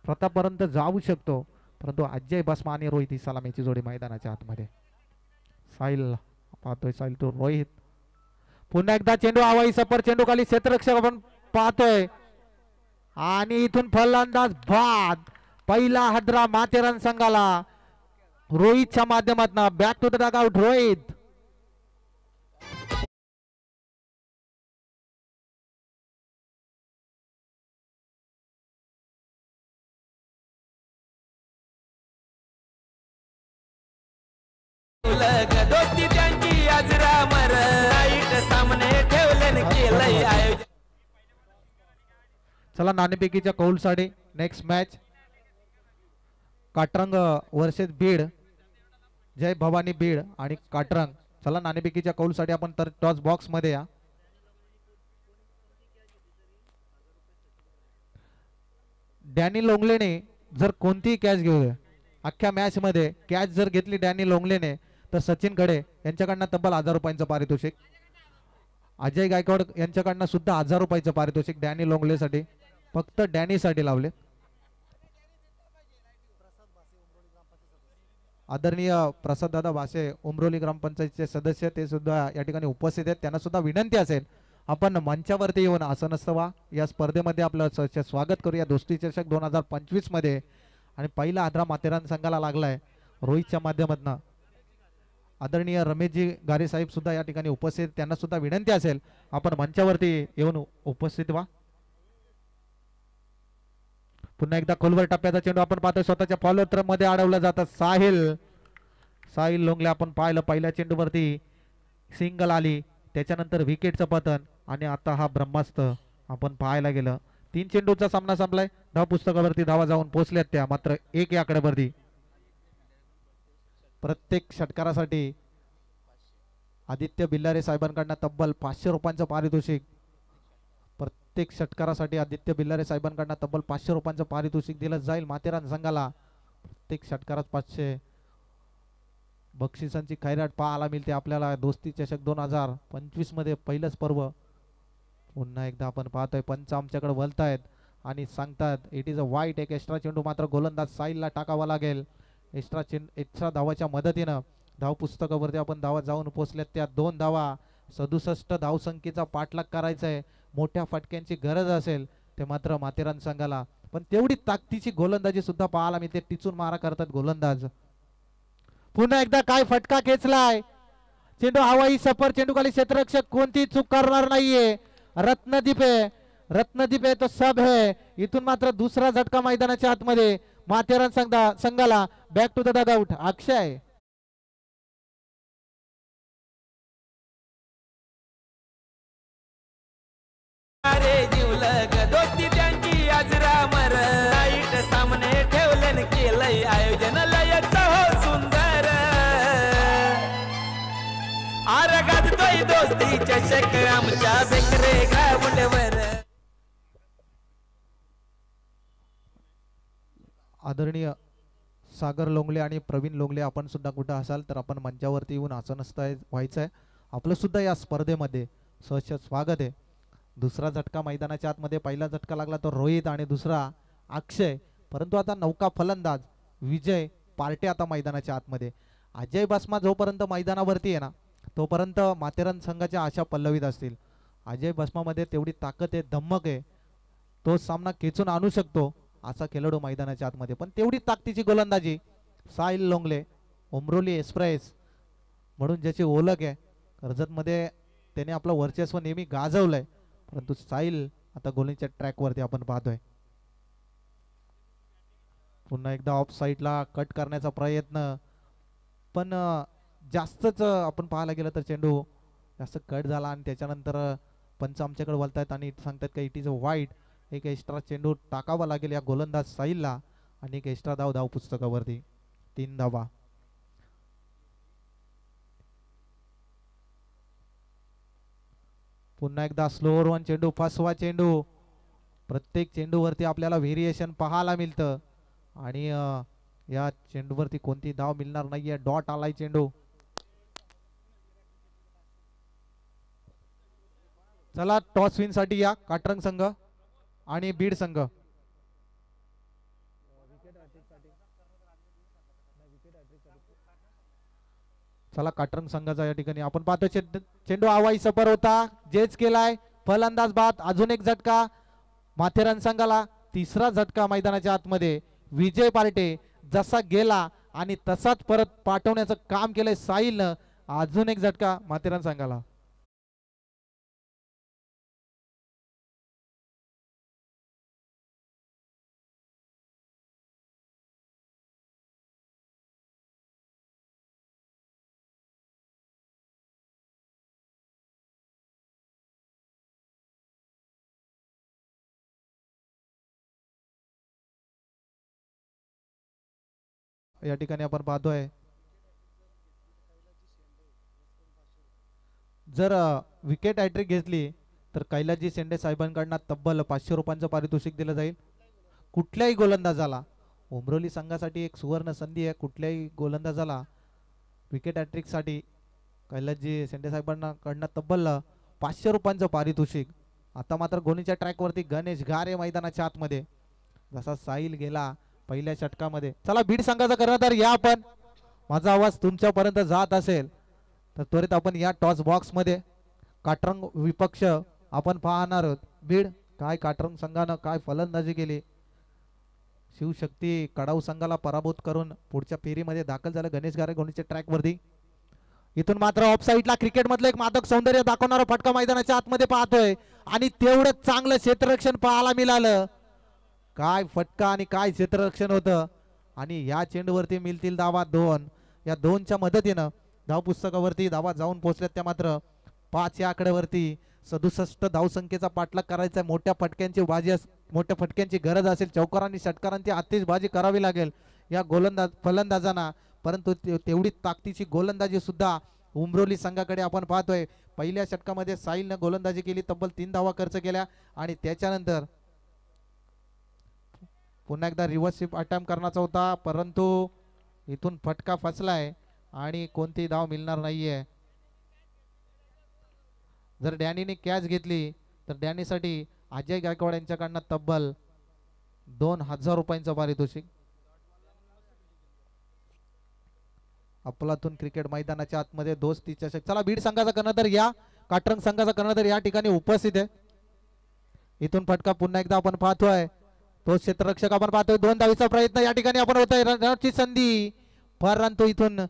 प्रतापर्यंत जाऊ शकतो. परंतु अजय भस्मा आणि रोहित ही सलामीची जोडी मैदानाच्या आतमध्ये. साहिल पाहतोय साहिल तो रोहित. पुन्हा एकदा चेंडू हवाई सपर चेंडू खाली क्षेत्ररक्षक आपण पाहतोय आणि इथून फलंदाज बाद. पहिला हादरा माथेरान संघाला रोहितच्या माध्यमातून. Back to the dugout Rohit. दोस्ती त्यांची आजरा मर लाईट सामने ठेवले केलंय आयोजन. चला नाणेफेकीच्या कौलसाठी नेक्स्ट मॅच काटरंग वर्सेस बीड. जय भवानी बीड आणि काटरंग. चला नाणेफेकीच्या कौलसाठी आपण तर टॉस बॉक्स मध्ये या. डॅनी लोंगलेने जर कोणतीही कॅच घेऊ दे अख्ख्या मॅच मध्ये कॅच जर घेतली डॅनी लोंगलेने तर सचिन खडे यांच्याकडनं तब्बल 1,000 रुपयांचं पारितोषिक. अजय गायकवाड यांच्याकडनं सुद्धा 1,000 रुपयांचं पारितोषिक डॅनी लोंगलेसाठी. फक्त डॅनीसाठी लावले. आदरणीय प्रसाद दादा भासे उमरोली ग्रामपंचायतचे सदस्य ते सुद्धा या ठिकाणी उपस्थित आहेत. त्यांना सुद्धा विनंती असेल आपण मंचावरती येऊन आसनस्थ व्हा. या स्पर्धेमध्ये आपलं स्वागत करूया दोस्ती चषक 2025 मध्ये. आणि पहिला हादरा माथेरान संघाला लागलाय रोहितच्या माध्यमातून. आदरणीय रमेशजी गारे साहेब सुद्धा या ठिकाणी उपस्थित. त्यांना सुद्धा विनंती असेल आपण मंचावरती येऊन उपस्थित व्हा. पुन्हा एकदा खोलवर टप्प्याचा चेंडू आपण पाहतोय स्वतःच्या फॉलोअर मध्ये अडवलं जातं साहिल लोंगले. आपण पाहिलं पहिल्या चेंडूवरती सिंगल आली त्याच्यानंतर विकेटचं पतन आणि आता हा ब्रह्मास्त्र आपण पाहायला गेलं 3 चेंडूचा सामना संपलाय. धाव पुस्तकावरती धावा जाऊन पोहोचल्यात त्या मात्र 1 या आकड्यावरती. प्रत्येक षटकारासाठी आदित्य बिल्लारे साहेबांकडनं तब्बल 500 रुपयांचं पारितोषिक. प्रत्येक षटकारासाठी आदित्य बिल्लारे साहेबांकडनं तब्बल 500 रुपयांचं पारितोषिक दिलं जाईल माथेरान संघाला. प्रत्येक षटकारात 500 बक्षिसांची खैराट पाहायला मिळते आपल्याला. दोस्ती चषक 2025 मध्ये पहिलंच पर्व. पुन्हा एकदा आपण पाहतोय पंच आमच्याकडे वळतायत आणि सांगतात इट इज अ वाईट. एक एक्स्ट्रा चेंडू मात्र गोलंदाज साहिलला टाकावा लागेल. एक्स्ट्रा धावाच्या मदतीनं धाव पुस्तकावरती आपण धावा जाऊन पोहोचल्यात त्या 2 धावा. 67 धावसंख्येचा पाठलाग करायचा आहे. मोठ्या फटक्यांची गरज असेल ते मात्र माथेरान संघाला. पण तेवढी ताकदीची गोलंदाजी सुद्धा पाहायला मिळते. टिचून मारा करतात गोलंदाज. पुन्हा एकदा काय फटका खेचलाय. चेंडू हवाई सफर. चेंडू खाली क्षेत्ररक्षक कोणती चूक करणार नाहीये. रत्नदीप आहे. रत्नदीप आहे तो सब है. इथून मात्र दुसरा झटका मैदानाच्या आतमध्ये माथेरान संघाला. बॅक टू द डगआउट अक्षय. अरे जीवलग दोस्ती त्यांची आजरा मर. नाईट सामने ठेवले न केलंय आयोजन लयच हो सुंदर. आर गाजतोय दोस्ती चषक आमच्या बेकरे ग्राउंडवर. आदरणीय सागर लोंगले आणि प्रवीण लोंगले आपण सुद्धा कुठं असाल तर आपण मंचावरती येऊन आसन व्हायचं आहे. आपलं सुद्धा या स्पर्धेमध्ये सहर्ष स्वागत आहे. दुसरा झटका मैदानाच्या आतमध्ये. पहिला झटका लागला तो रोहित आणि दुसरा अक्षय. परंतु आता नौका फलंदाज विजय पार्टे आता मैदानाच्या आतमध्ये. अजय बसमा जोपर्यंत मैदानावरती आहे ना तोपर्यंत माथेरान संघाच्या आशा पल्लवीत असतील. अजय बसमामध्ये तेवढी ताकद आहे, धम्मक आहे. तो सामना खेचून आणू शकतो असा खेळाडू मैदानाच्या आतमध्ये. पण तेवढी ताकदीची गोलंदाजी साहिल लोंगले उमरोली एक्सप्रेस म्हणून ज्याची ओळख आहे. कर्जतमध्ये त्याने आपलं वर्चस्व नेहमी गाजवलंय. परंतु साहिल आता गोलीच्या ट्रॅकवरती आपण पाहतोय. पुन्हा एकदा ऑफ साईडला कट करण्याचा प्रयत्न. पण जास्तच आपण पाहायला गेलं तर चेंडू जास्त कट झाला आणि त्याच्यानंतर पंच आमच्याकडे वळतायत आणि सांगतात का इट इज अ वाईट. एक एक्स्ट्रा चेंडू टाकावा लागेल या गोलंदाज साहिलला आणि एक एक्स्ट्रा धाव पुस्तकावरती. 3 धावा. पुन्हा एकदा स्लोअर वन चेंडू. फसवा चेंडू. प्रत्येक चेंडूवरती आपल्याला व्हेरिएशन पाहायला मिळतं आणि या चेंडूवरती कोणती धाव मिळणार नाहीये. डॉट आलाय चेंडू. चला टॉस विन साठी या काटरंग संघ आणि बीड संघ. चला काटरंग संघाचा या ठिकाणी आपण पाहतो. चेंडू हवाई सफर होता. जेच केलाय फलंदाज बाद. अजून एक झटका माथेरान संघाला. तिसरा झटका मैदानाच्या आतमध्ये. विजय पार्टे जसा गेला आणि तसाच परत पाठवण्याचं काम केलंय साहिलनं. अजून एक झटका माथेरान संघाला. या ठिकाणी आपण पाहतोय जर विकेट हॅट्रिक घेतली तर कैलासजी शेंडे साहेबांकडून तब्बल 500 रुपयांचं पारितोषिक दिलं जाईल. कुठल्याही गोलंदाजाला उमरोली संघासाठी एक सुवर्ण संधी आहे. कुठल्याही गोलंदाजाला विकेट हॅट्रिक साठी कैलासजी शेंडे साहेबांकडून तब्बल 500 रुपयांचं पारितोषिक. आता मात्र गोणीच्या ट्रॅकवरती गणेश घारे मैदानाच्या आतमध्ये. जसा साहिल गेला पहिल्या षटकामध्ये. चला बीड संघाचा कर्णधार या आपण. माझा आवाज तुमच्यापर्यंत जात असेल तर त्वरित आपण या टॉस बॉक्स मध्ये काटरंग विपक्ष आपण पाहणार आहोत. बीड काय काटरंग संघानं काय फलंदाजी केली. शिवशक्ती कडाऊ संघाला पराभूत करून पुढच्या फेरीमध्ये दाखल झालं. गणेश गारे गोणीच्या ट्रॅकवरती. इथून मात्र ऑफ साईडला क्रिकेट मधलं एक मादक सौंदर्य दाखवणारा फटका मैदानाच्या आतमध्ये पाहतोय आणि तेवढं चांगलं क्षेत्ररक्षण पाहायला मिळालं. काय फटका आणि काय क्षेत्ररक्षण होतं. आणि या चेंडूवरती मिळतील धावा 2. या 2च्या मदतीनं धाव पुस्तकावरती धावा जाऊन पोहोचल्यात त्या मात्र 5 या आकड्यावरती. 67 धावसंख्येचा पाठलाग करायचा आहे. मोठ्या फटक्यांची बाजी मोठ्या फटक्यांची गरज असेल. चौकारांनी षटकारांची आतिषबाजी करावी लागेल या फलंदाजांना, परंतु तेवढी ताकदीची गोलंदाजी सुद्धा उमरोली संघाकडे आपण पाहतोय. पहिल्या षटकामध्ये साहिलनं गोलंदाजी केली, तब्बल 3 धावा खर्च केल्या आणि त्याच्यानंतर पुन्हा एकदा रिव्हर्स स्वीप अटेम्प्ट करण्याचा होता, परंतु इथून फटका फसलाय आणि कोणती धाव मिळणार नाहीये. जर डॅनीने कॅच घेतली तर डॅनीसाठी अजय गायकवाड यांच्याकडनं तब्बल 2000 रुपयांचं पारितोषिक. अफलातून क्रिकेट मैदानाच्या आतमध्ये दोस्ती चषक. चला बीड संघाचा कर्णधार या, काटरंग संघाचा कर्णधार या ठिकाणी उपस्थित आहे. इथून फटका पुन्हा एकदा आपण पाहतोय, तो क्षेत्ररक्षक आपण पाहतोय. 2 धावीचा प्रयत्न या ठिकाणी आपण होतोय, रनआउटची संधी, परंतु इथून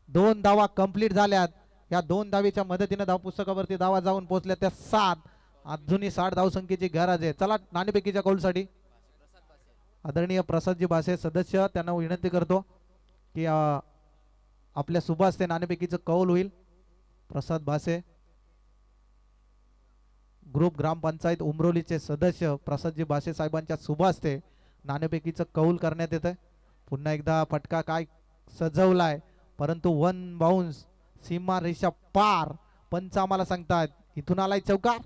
2 धावा कंप्लीट झाल्यात. या 2 धावीच्या मदतीने धाव पुस्तकावरती धावा जाऊन पोहोचल्या त्या 7. अजूनही 60 धावसंख्येची गरज आहे. चला नाणेफेकीच्या कौलसाठी आदरणीय प्रसादजी भासे सदस्य त्यांना विनंती करतो की आपल्या शुभ हस्ते नाणेफेकीचं कौल होईल. प्रसाद भासे ग्रुप ग्रामपंचायत उमरोलीचे सदस्य प्रसादजी भासे साहेबांच्या शुभ हस्ते नाणेफेकीचं कौल करण्यात येत आहे. पुन्हा एकदा फटका काय सजवलाय, परंतु 1 बाउन्स, सीमा रेषा पार. पंच आम्हाला सांगतात इथून आलाय चौकार.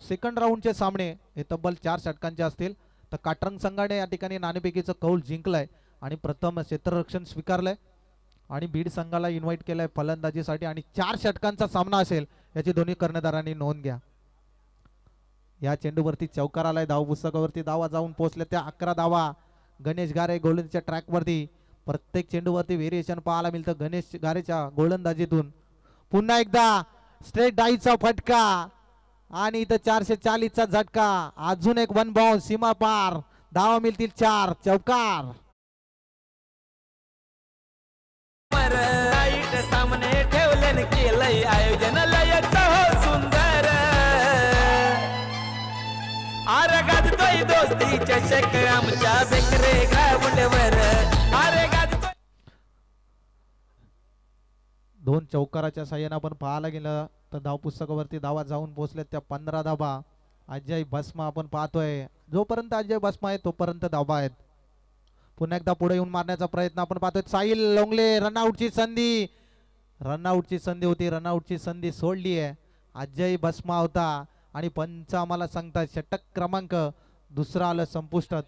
सेकंड राऊंडचे सामने हे तब्बल 4 षटकांचे असतील. तर काटरंग संघाने या ठिकाणी नाणेफेकीचं कौल जिंकलंय आणि प्रथम क्षेत्ररक्षण स्वीकारलंय आणि बीड संघाला इन्व्हाइट केलंय फलंदाजीसाठी आणि 4 षटकांचा सामना असेल याची दोन्ही कर्णधारांनी नोंद घ्या. या चेंडूवरती चौकार आलाय, धाव पुस्तकावरती धावा जाऊन पोहोचल्या त्या 11 धावा. गणेश गारे गोलंदाजीच्या ट्रॅकवरती प्रत्येक चेंडूवरती व्हेरिएशन पाहायला मिळतं गणेश गारेच्या गोलंदाजीतून. पुन्हा एकदा स्ट्रेट डाईचा फटका आणि इथं 440चा झटका. अजून एक 1 बाउन्स, सीमा पार, धावा मिळतील 4. चौकार. सामने ठेवले केलंय आयोजन लयच हो सुंदर. अरे गाजतोय दोस्ती चषक आमच्या बेकरे ग्राउंडवर. अरे गाजतोय. 2 चौकाराच्या साह्याने आपण पाहायला गेलं तर धाव पुस्तकावरती धावा जाऊन पोहोचल्या त्या 15 धावा. अजय भस्मा आपण पाहतोय, जोपर्यंत अजय भस्मा आहे तोपर्यंत धावा आहेत. पुन्हा एकदा पुढे येऊन मारण्याचा प्रयत्न आपण पाहतोय. साहिल लोंगले, रनआउटची संधी, रनआउटची संधी होती, रनआउटची संधी सोडली आहे. अजय भस्मा होता आणि पंच आम्हाला सांगतात षटक क्रमांक 2 आलं संपुष्टात.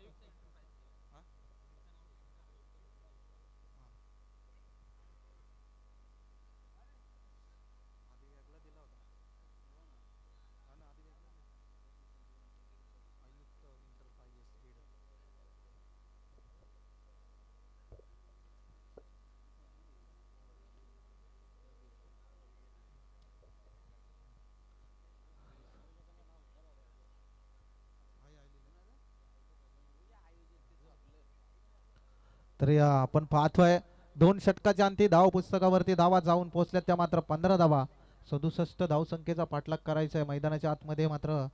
तर आपण पाहतोय 2 षटकाच्या अंती धाव पुस्तकावरती धावा जाऊन पोहोचल्या त्या मात्र 15 धावा. 67 धावसंख्येचा पाठलाग करायचा आहे मैदानाच्या आतमध्ये मात्र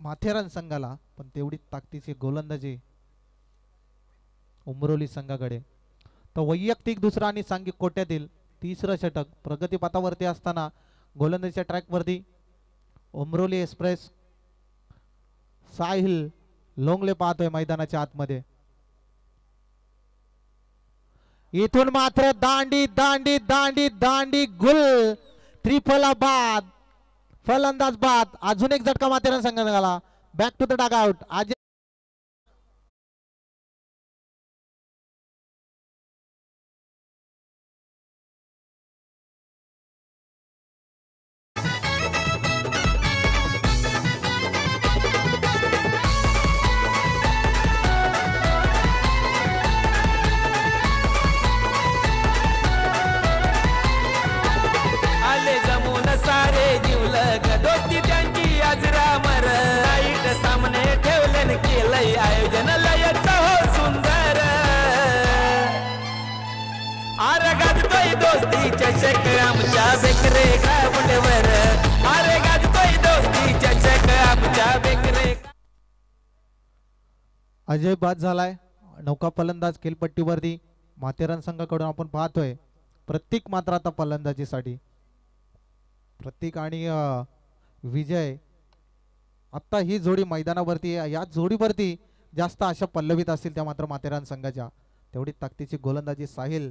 माथेरान संघाला, पण तेवढी ताकदीची गोलंदाजी उमरोली संघाकडे. तर वैयक्तिक 2रा आणि सांघिक कोट्यातील 3रं षटक प्रगतीपथावरती असताना गोलंदाजीच्या ट्रॅकवरती उमरोली एक्सप्रेस साहिल लोंगले पाहतोय मैदानाच्या आतमध्ये. इथून मात्र दांडी दांडी दांडी दांडी गुल, त्रिफला बाद, फलंदाज बाद. अजून एक झटका माथेरान संघाला. Back to the dugout. आज आयोजन लयच हो सुंदर. अरे गाजतोय दोस्ती चषक आमच्या बेकरे ग्राउंडवर. अरे गाजतोय दोस्ती चषक आमच्या अजय बाद झालाय. नौका फलंदाज खेळपट्टीवरती माथेरान संघाकडून आपण पाहतोय प्रत्येक मात्र आता फलंदाजीसाठी. प्रत्येक आणि विजय आता ही जोडी मैदानावरती या जोडीवरती जास्त आशा पल्लवीत असतील त्या मात्र माथेरान संघाच्या. तेवढी ताकदीची गोलंदाजी साहिल.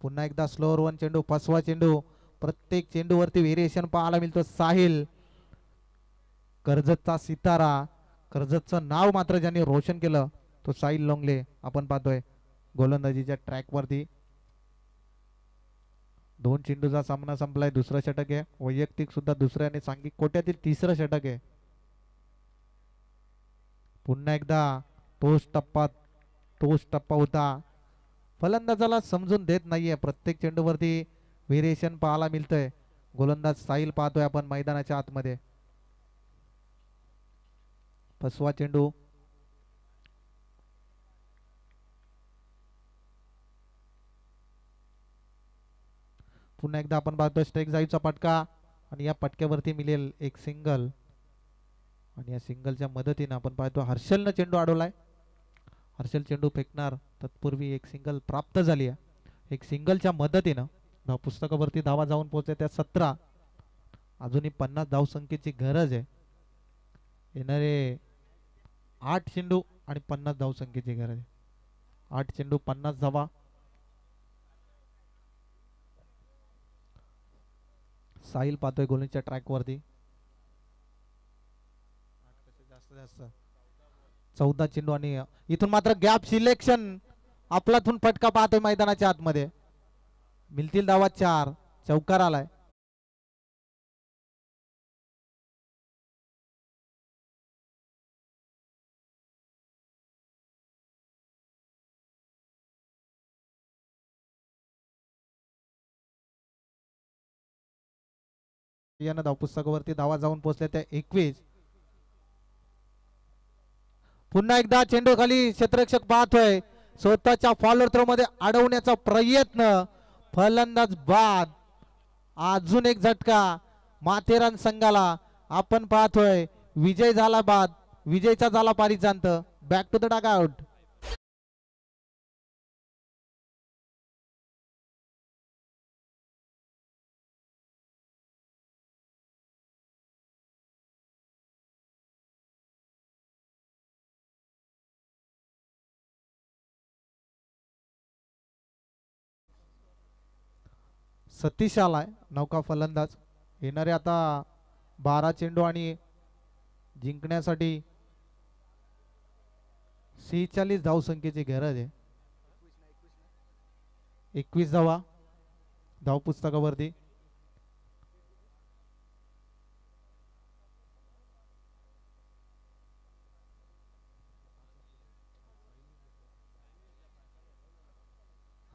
पुन्हा एकदा स्लोअर वन चेंडू, फसवा चेंडू. प्रत्येक चेंडूवरती व्हेरिएशन पाहायला मिळतो. साहिल कर्जतचा सितारा, कर्जतचं नाव मात्र ज्यांनी रोशन केलं तो साहिल लोंगले आपण पाहतोय गोलंदाजीच्या ट्रॅकवरती. 2 चेंडूचा सामना संपलाय. दुसरं षटक आहे वैयक्तिक सुद्धा दुसरं आणि सांघिक कोट्यातील तिसरं षटक आहे. पुन्हा एकदा तोच टप्पा होता. फलंदाजाला समजून देत नाहीये. प्रत्येक चेंडूवरती व्हेरिएशन पाहायला मिळतंय. गोलंदाज साहिल पाहतोय आपण मैदानाच्या आतमध्ये. फसवा चेंडू, पुन्हा एकदा आपण पाहतोय स्ट्राईक जाईचा पटका आणि या पटक्यावरती मिळेल एक सिंगल. आणि या सिंगलच्या मदतीने आपण पाहतो हर्षलनं चेंडू अडवलाय. हर्षल चेंडू फेकणार तत्पूर्वी एक सिंगल प्राप्त झाली आहे. एक सिंगलच्या मदतीनं पुस्तकावरती धावा जाऊन पोहोचले त्या 17. अजूनही 50 धावसंख्येची गरज आहे. येणारे 8 चेंडू आणि 50 धावसंख्येची गरज आहे. 8 चेंडू 50 धावा. साहिल पाहतोय गोलंदाजीच्या ट्रॅकवरती. 14 चेंडू आणि इथून मात्र गॅप सिलेक्शन आपलातून फटका पाहतोय मैदानाच्या आतमध्ये. मिळतील धावा 4. चौकार आलाय. यानं धावपुस्तकावरती धावा जाऊन पोहोचल्या त्या 21. पुन्हा एकदा चेंडू खाली क्षेत्ररक्षक पाहतोय. स्वतःच्या फॉलोअर थ्रो मध्ये अडवण्याचा प्रयत्न. फलंदाज बाद. अजून एक झटका माथेरान संघाला. आपण पाहतोय विजय झाला बाद. विजयचा झाला पारिजांत. Back to the dugout. Satish आलाय नौका फलंदाज. येणारे आता 12 चेंडू आणि जिंकण्यासाठी 46 धावसंख्येची गरज आहे. 21 धावा धावपुस्तकावरती.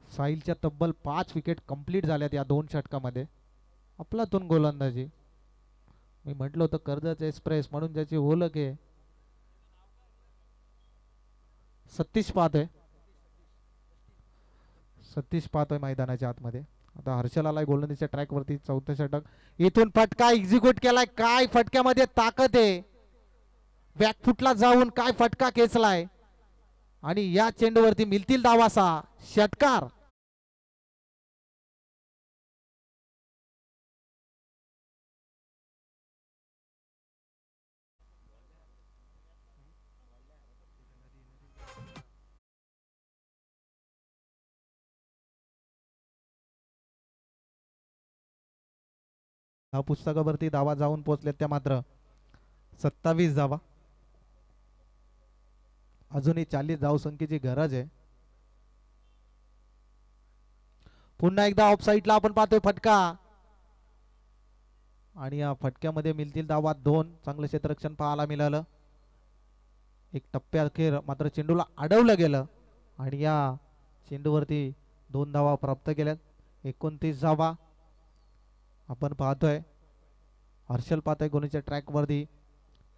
साहिलच्या तब्बल 5 विकेट कंप्लीट झाल्यात या 2 षटकामध्ये. आपलातून गोलंदाजी. मी म्हटलं होतं कर्जत एक्सप्रेस म्हणून ज्याची ओळख आहे. सतीश पाहतोय मैदानाच्या आतमध्ये. आता हर्षल आलाय गोलंदाजीच्या ट्रॅकवरती. 4थं षटक. इथून फटका एक्झिक्यूट केलाय. काय फटक्यामध्ये ताकद आहे. बॅकफुटला जाऊन काय फटका खेचलाय आणि या चेंडूवरती मिळतील धावासा. षटकार. पुस्तकावरती धावा जाऊन पोहोचल्यात त्या मात्र 27 धावा. अजूनही 40 धावसंख्येची गरज आहे. पुन्हा एकदा ऑफ साईडला आपण पाहतोय फटका आणि या फटक्यामध्ये मिळतील धावा 2. चांगलं क्षेत्ररक्षण पाहायला मिळालं. एक टप्प्या अखेर मात्र चेंडूला अडवलं गेलं आणि या चेंडूवरती 2 धावा प्राप्त केल्यात. 29 धावा आपण पाहतोय. हर्षल पाहतोय गोलंदाजीच्या ट्रॅकवरती.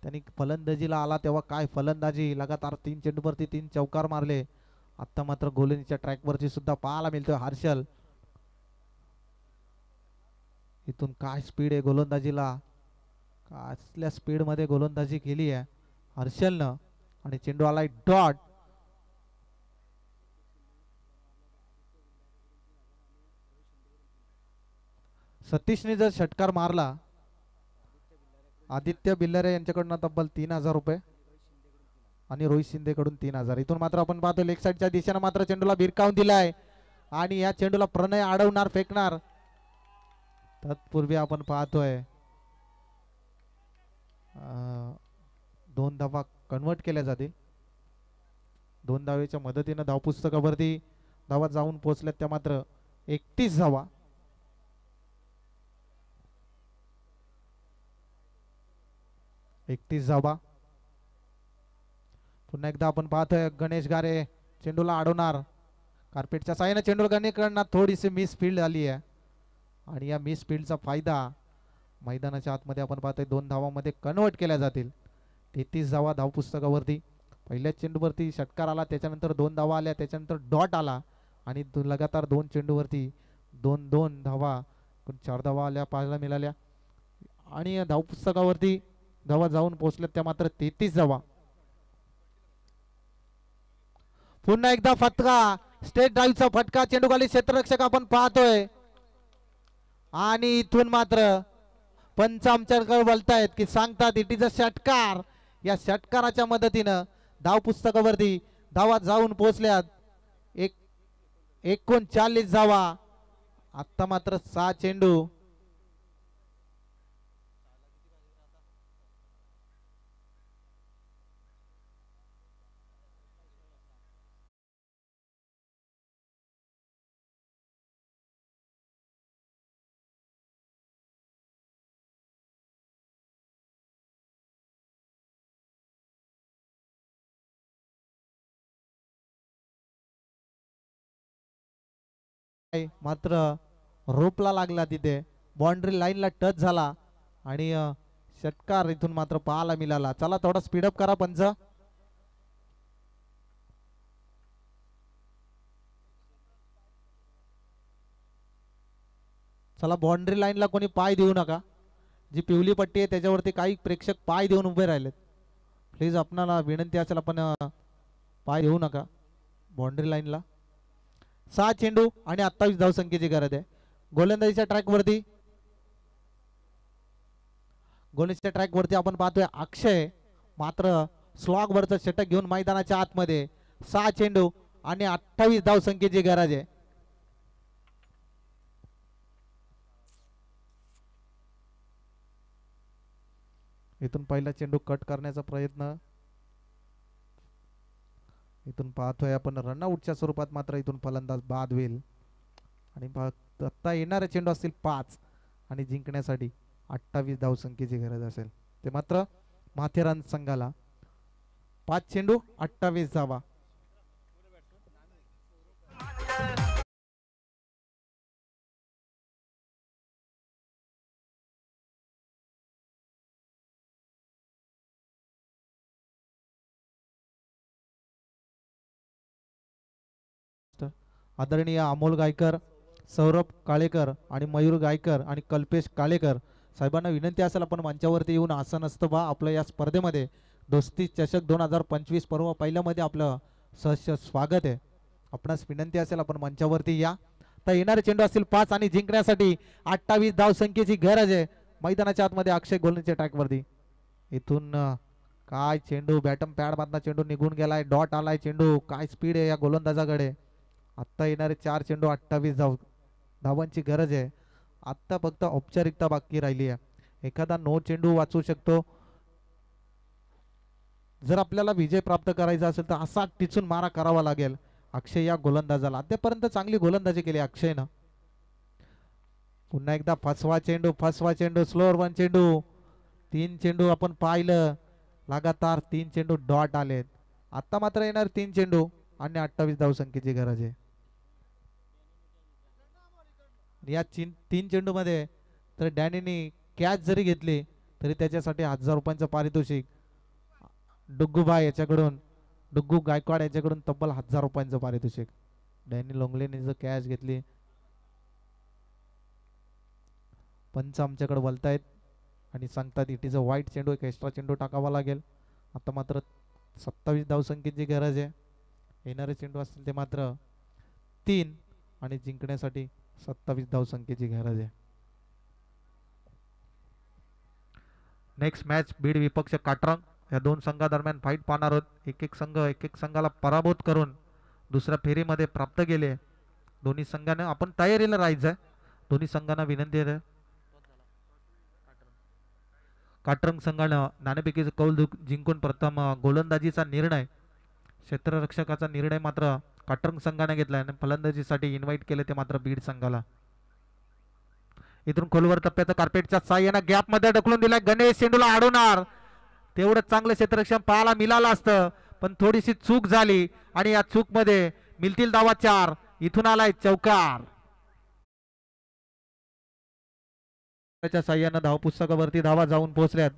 त्यांनी फलंदाजीला आला तेव्हा काय फलंदाजी. लगातार 3 चेंडूवरती 3 चौकार मारले. आता मात्र गोलंदाजीच्या ट्रॅकवरती सुद्धा पाहायला मिळतोय हर्षल. इथून काय स्पीड आहे गोलंदाजीला. कसल्या स्पीड मध्ये गोलंदाजी केली आहे हर्षलनं. आणि चेंडू आलाय डॉट. सतीशने जर षटकार मारला आदित्य बिल्लारे यांच्याकडून तब्बल 3,000 रुपये आणि रोहित शिंदेकडून 3,000. इथून मात्र आपण पाहतो लेग साईडच्या दिशेने मात्र चेंडूला भिरकावून दिलाय आणि या चेंडूला प्रणय अडवणार फेकणार. तत्पूर्वी आपण पाहतोय 2 धावा कन्वर्ट केल्या जातील. 2 धावेच्या मदतीने धावपुस्तकावरती धावा जाऊन पोहोचल्यात त्या मात्र 31 धावा. पुन्हा एकदा आपण पाहतोय गणेश गारे चेंडूला अडवणार. कार्पेटच्या साहाय्याने चेंडूला गणेशकडनं थोडीशी मिस फील्ड आली आहे आणि या मिस फील्डचा फायदा मैदानाच्या आतमध्ये आपण पाहतोय 2 धावांमध्ये कन्वर्ट केल्या जातील. 33 धावा धावपुस्तकावरती. पहिल्या चेंडूवरती षटकार आला, त्याच्यानंतर 2 धावा आल्या, त्याच्यानंतर डॉट आला आणि लगातार 2 चेंडूवरती 2-2 धावा 4 धावा आल्या पाहायला मिळाल्या आणि धावपुस्तकावरती धावा जाऊन पोहोचल्यात त्या मात्र 33 धावा. पुन्हा एकदा फटका, स्टेट ड्राईव्हचा फटका, चेंडूखाली क्षेत्ररक्षक आपण पाहतोय आणि इथून मात्र पंच आमच्याकडे बोलतायत की सांगतात इट इज अ षटकार. या षटकाराच्या मदतीनं धाव पुस्तकावरती धावा जाऊन पोहोचल्यात 39 धावा. आता मात्र 6 चेंडू. मात्र रोपला लागला, तिथे बाउंड्री लाईनला टच झाला आणि षटकार इथून मात्र पाहायला मिळाला. चला थोडा स्पीडअप करा पंच. चला बाउंड्री लाईनला कोणी पाय देऊ नका. जी पिवली पट्टी आहे त्याच्यावरती काही प्रेक्षक पाय देऊन उभे राहिलेत. प्लीज आपणाला विनंती असेल आपण पाय देऊ नका बाउंड्री लाईनला. 6 चेंडू आणि 28 धावसंख्येची गरज आहे. गोलंदाजीच्या ट्रॅक वरती आपण पाहतोय अक्षय मात्र स्लॉग वरचं षटक घेऊन मैदानाच्या आतमध्ये. 6 चेंडू आणि 28 धावसंख्येची गरज आहे. इथून पहिला चेंडू कट करण्याचा प्रयत्न. इथून पाहतोय आपण रनआउटच्या स्वरूपात मात्र इथून फलंदाज बाद होईल आणि आता येणारे चेंडू असतील 5 आणि जिंकण्यासाठी 28 धावसंख्येची गरज असेल. ते मात्र माथेरान संघाला 5 चेंडू 28 धावा. आदरणीय अमोल गायकर, सौरभ काळेकर आणि मयूर गायकर आणि कल्पेश काळेकर साहेबांना विनंती असेल आपण मंचावरती येऊन आसन असतं बा. आपलं या स्पर्धेमध्ये दोस्ती चषक 2025 पर्व पहिल्यामध्ये आपलं सहर्ष स्वागत आहे. आपणास विनंती असेल आपण मंचावरती या. तर येणारे चेंडू असतील 5 आणि जिंकण्यासाठी 28 धावसंख्येची गरज आहे. मैदानाच्या आतमध्ये अक्षय गोलंदाजीच्या ट्रॅकवरती. इथून काय चेंडू बॅटम पॅड मधला चेंडू निघून गेलाय. डॉट आलाय चेंडू. काय स्पीड आहे या गोलंदाजाकडे. आत्ता येणारे 4 चेंडू 28 धावांची गरज आहे. आत्ता फक्त औपचारिकता बाकी राहिली आहे. एखादा नो चेंडू वाचू शकतो. जर आपल्याला विजय प्राप्त करायचा असेल तर असा टिचून मारा करावा लागेल अक्षय या गोलंदाजाला. आतापर्यंत चांगली गोलंदाजी केली अक्षयनं. पुन्हा एकदा फसवा चेंडू स्लोअर 1 चेंडू. 3 चेंडू आपण पाहिलं लगातार 3 चेंडू डॉट आलेत. आता मात्र येणार 3 चेंडू आणि 28 धावसंख्येची गरज आहे. या 3 चेंडू मध्ये तर डॅनीनी कॅच जरी घेतली तरी त्याच्यासाठी 1000 रुपयांचं पारितोषिक. डुग्गूबाई याच्याकडून डुग्गू गायकवाड याच्याकडून तब्बल 1000 रुपयांचं पारितोषिक. डॅनी लोंगलेने जर कॅच घेतली. पंच आमच्याकडे बोलतायत आणि सांगतात इट इज अ वाईट चेंडू. एक एक्स्ट्रा चेंडू टाकावा लागेल. आता मात्र 27 धावसंख्येची गरज आहे. येणारे चेंडू असतील ते मात्र 3 आणि जिंकण्यासाठी 27 धावसंख्येची गरज आहे. नेक्स्ट मॅच बीड विपक्ष काटरंग या दोन संघादरम्यान फाईट पाहणार आहोत. एक एक संघाला पराभूत करून दुसऱ्या फेरीमध्ये प्राप्त केले. दोन्ही संघाने आपण तयारीला राहायचं आहे. दोन्ही संघांना विनंती आहे. काटरंग संघानं नाणेफेकीचं कौल जिंकून प्रथम गोलंदाजीचा निर्णय, क्षेत्ररक्षकाचा निर्णय मात्र काटरंग संघाने घेतला आणि फलंदाजीसाठी इन्व्हाइट केले ते मात्र बीड संघाला. इथून खोलवर टप्प्याचं कार्पेटच्या साह्यानं गॅप मध्ये ढकलून दिलाय. गणेश चेंडूला अडवणार. तेवढं चांगलं क्षेत्ररक्षण पाहायला मिळालं असतं पण थोडीशी चूक झाली आणि या चूक मध्ये मिळतील धावा 4. इथून आलाय चौकार. साह्यानं धाव पुस्तकावरती धावा जाऊन पोहोचल्यात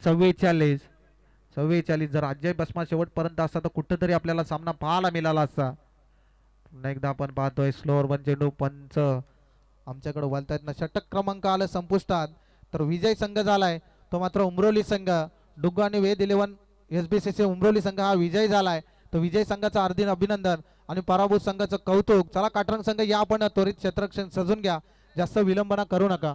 44. जर अजय बसमा शेवटपर्यंत असता तर कुठेतरी आपल्याला सामना पाहायला मिळाला असता. पुन्हा एकदा आपण पाहतोय स्लोअर वन चेंडू. पंच आमच्याकडे वळतायत ना. षटक क्रमांक आला संपुष्टात तर विजय संघ झालाय तो मात्र उमरोली संघ. डुग्गू आणि वेद 11 SBCC उमरोली संघ हा विजय झालाय. तो विजय संघाचं हार्दिक अभिनंदन आणि पराभूत संघाचं कौतुक. चला काटरंग संघ या आपण त्वरित क्षेत्ररक्षण सजून घ्या. जास्त विलंबना करू नका.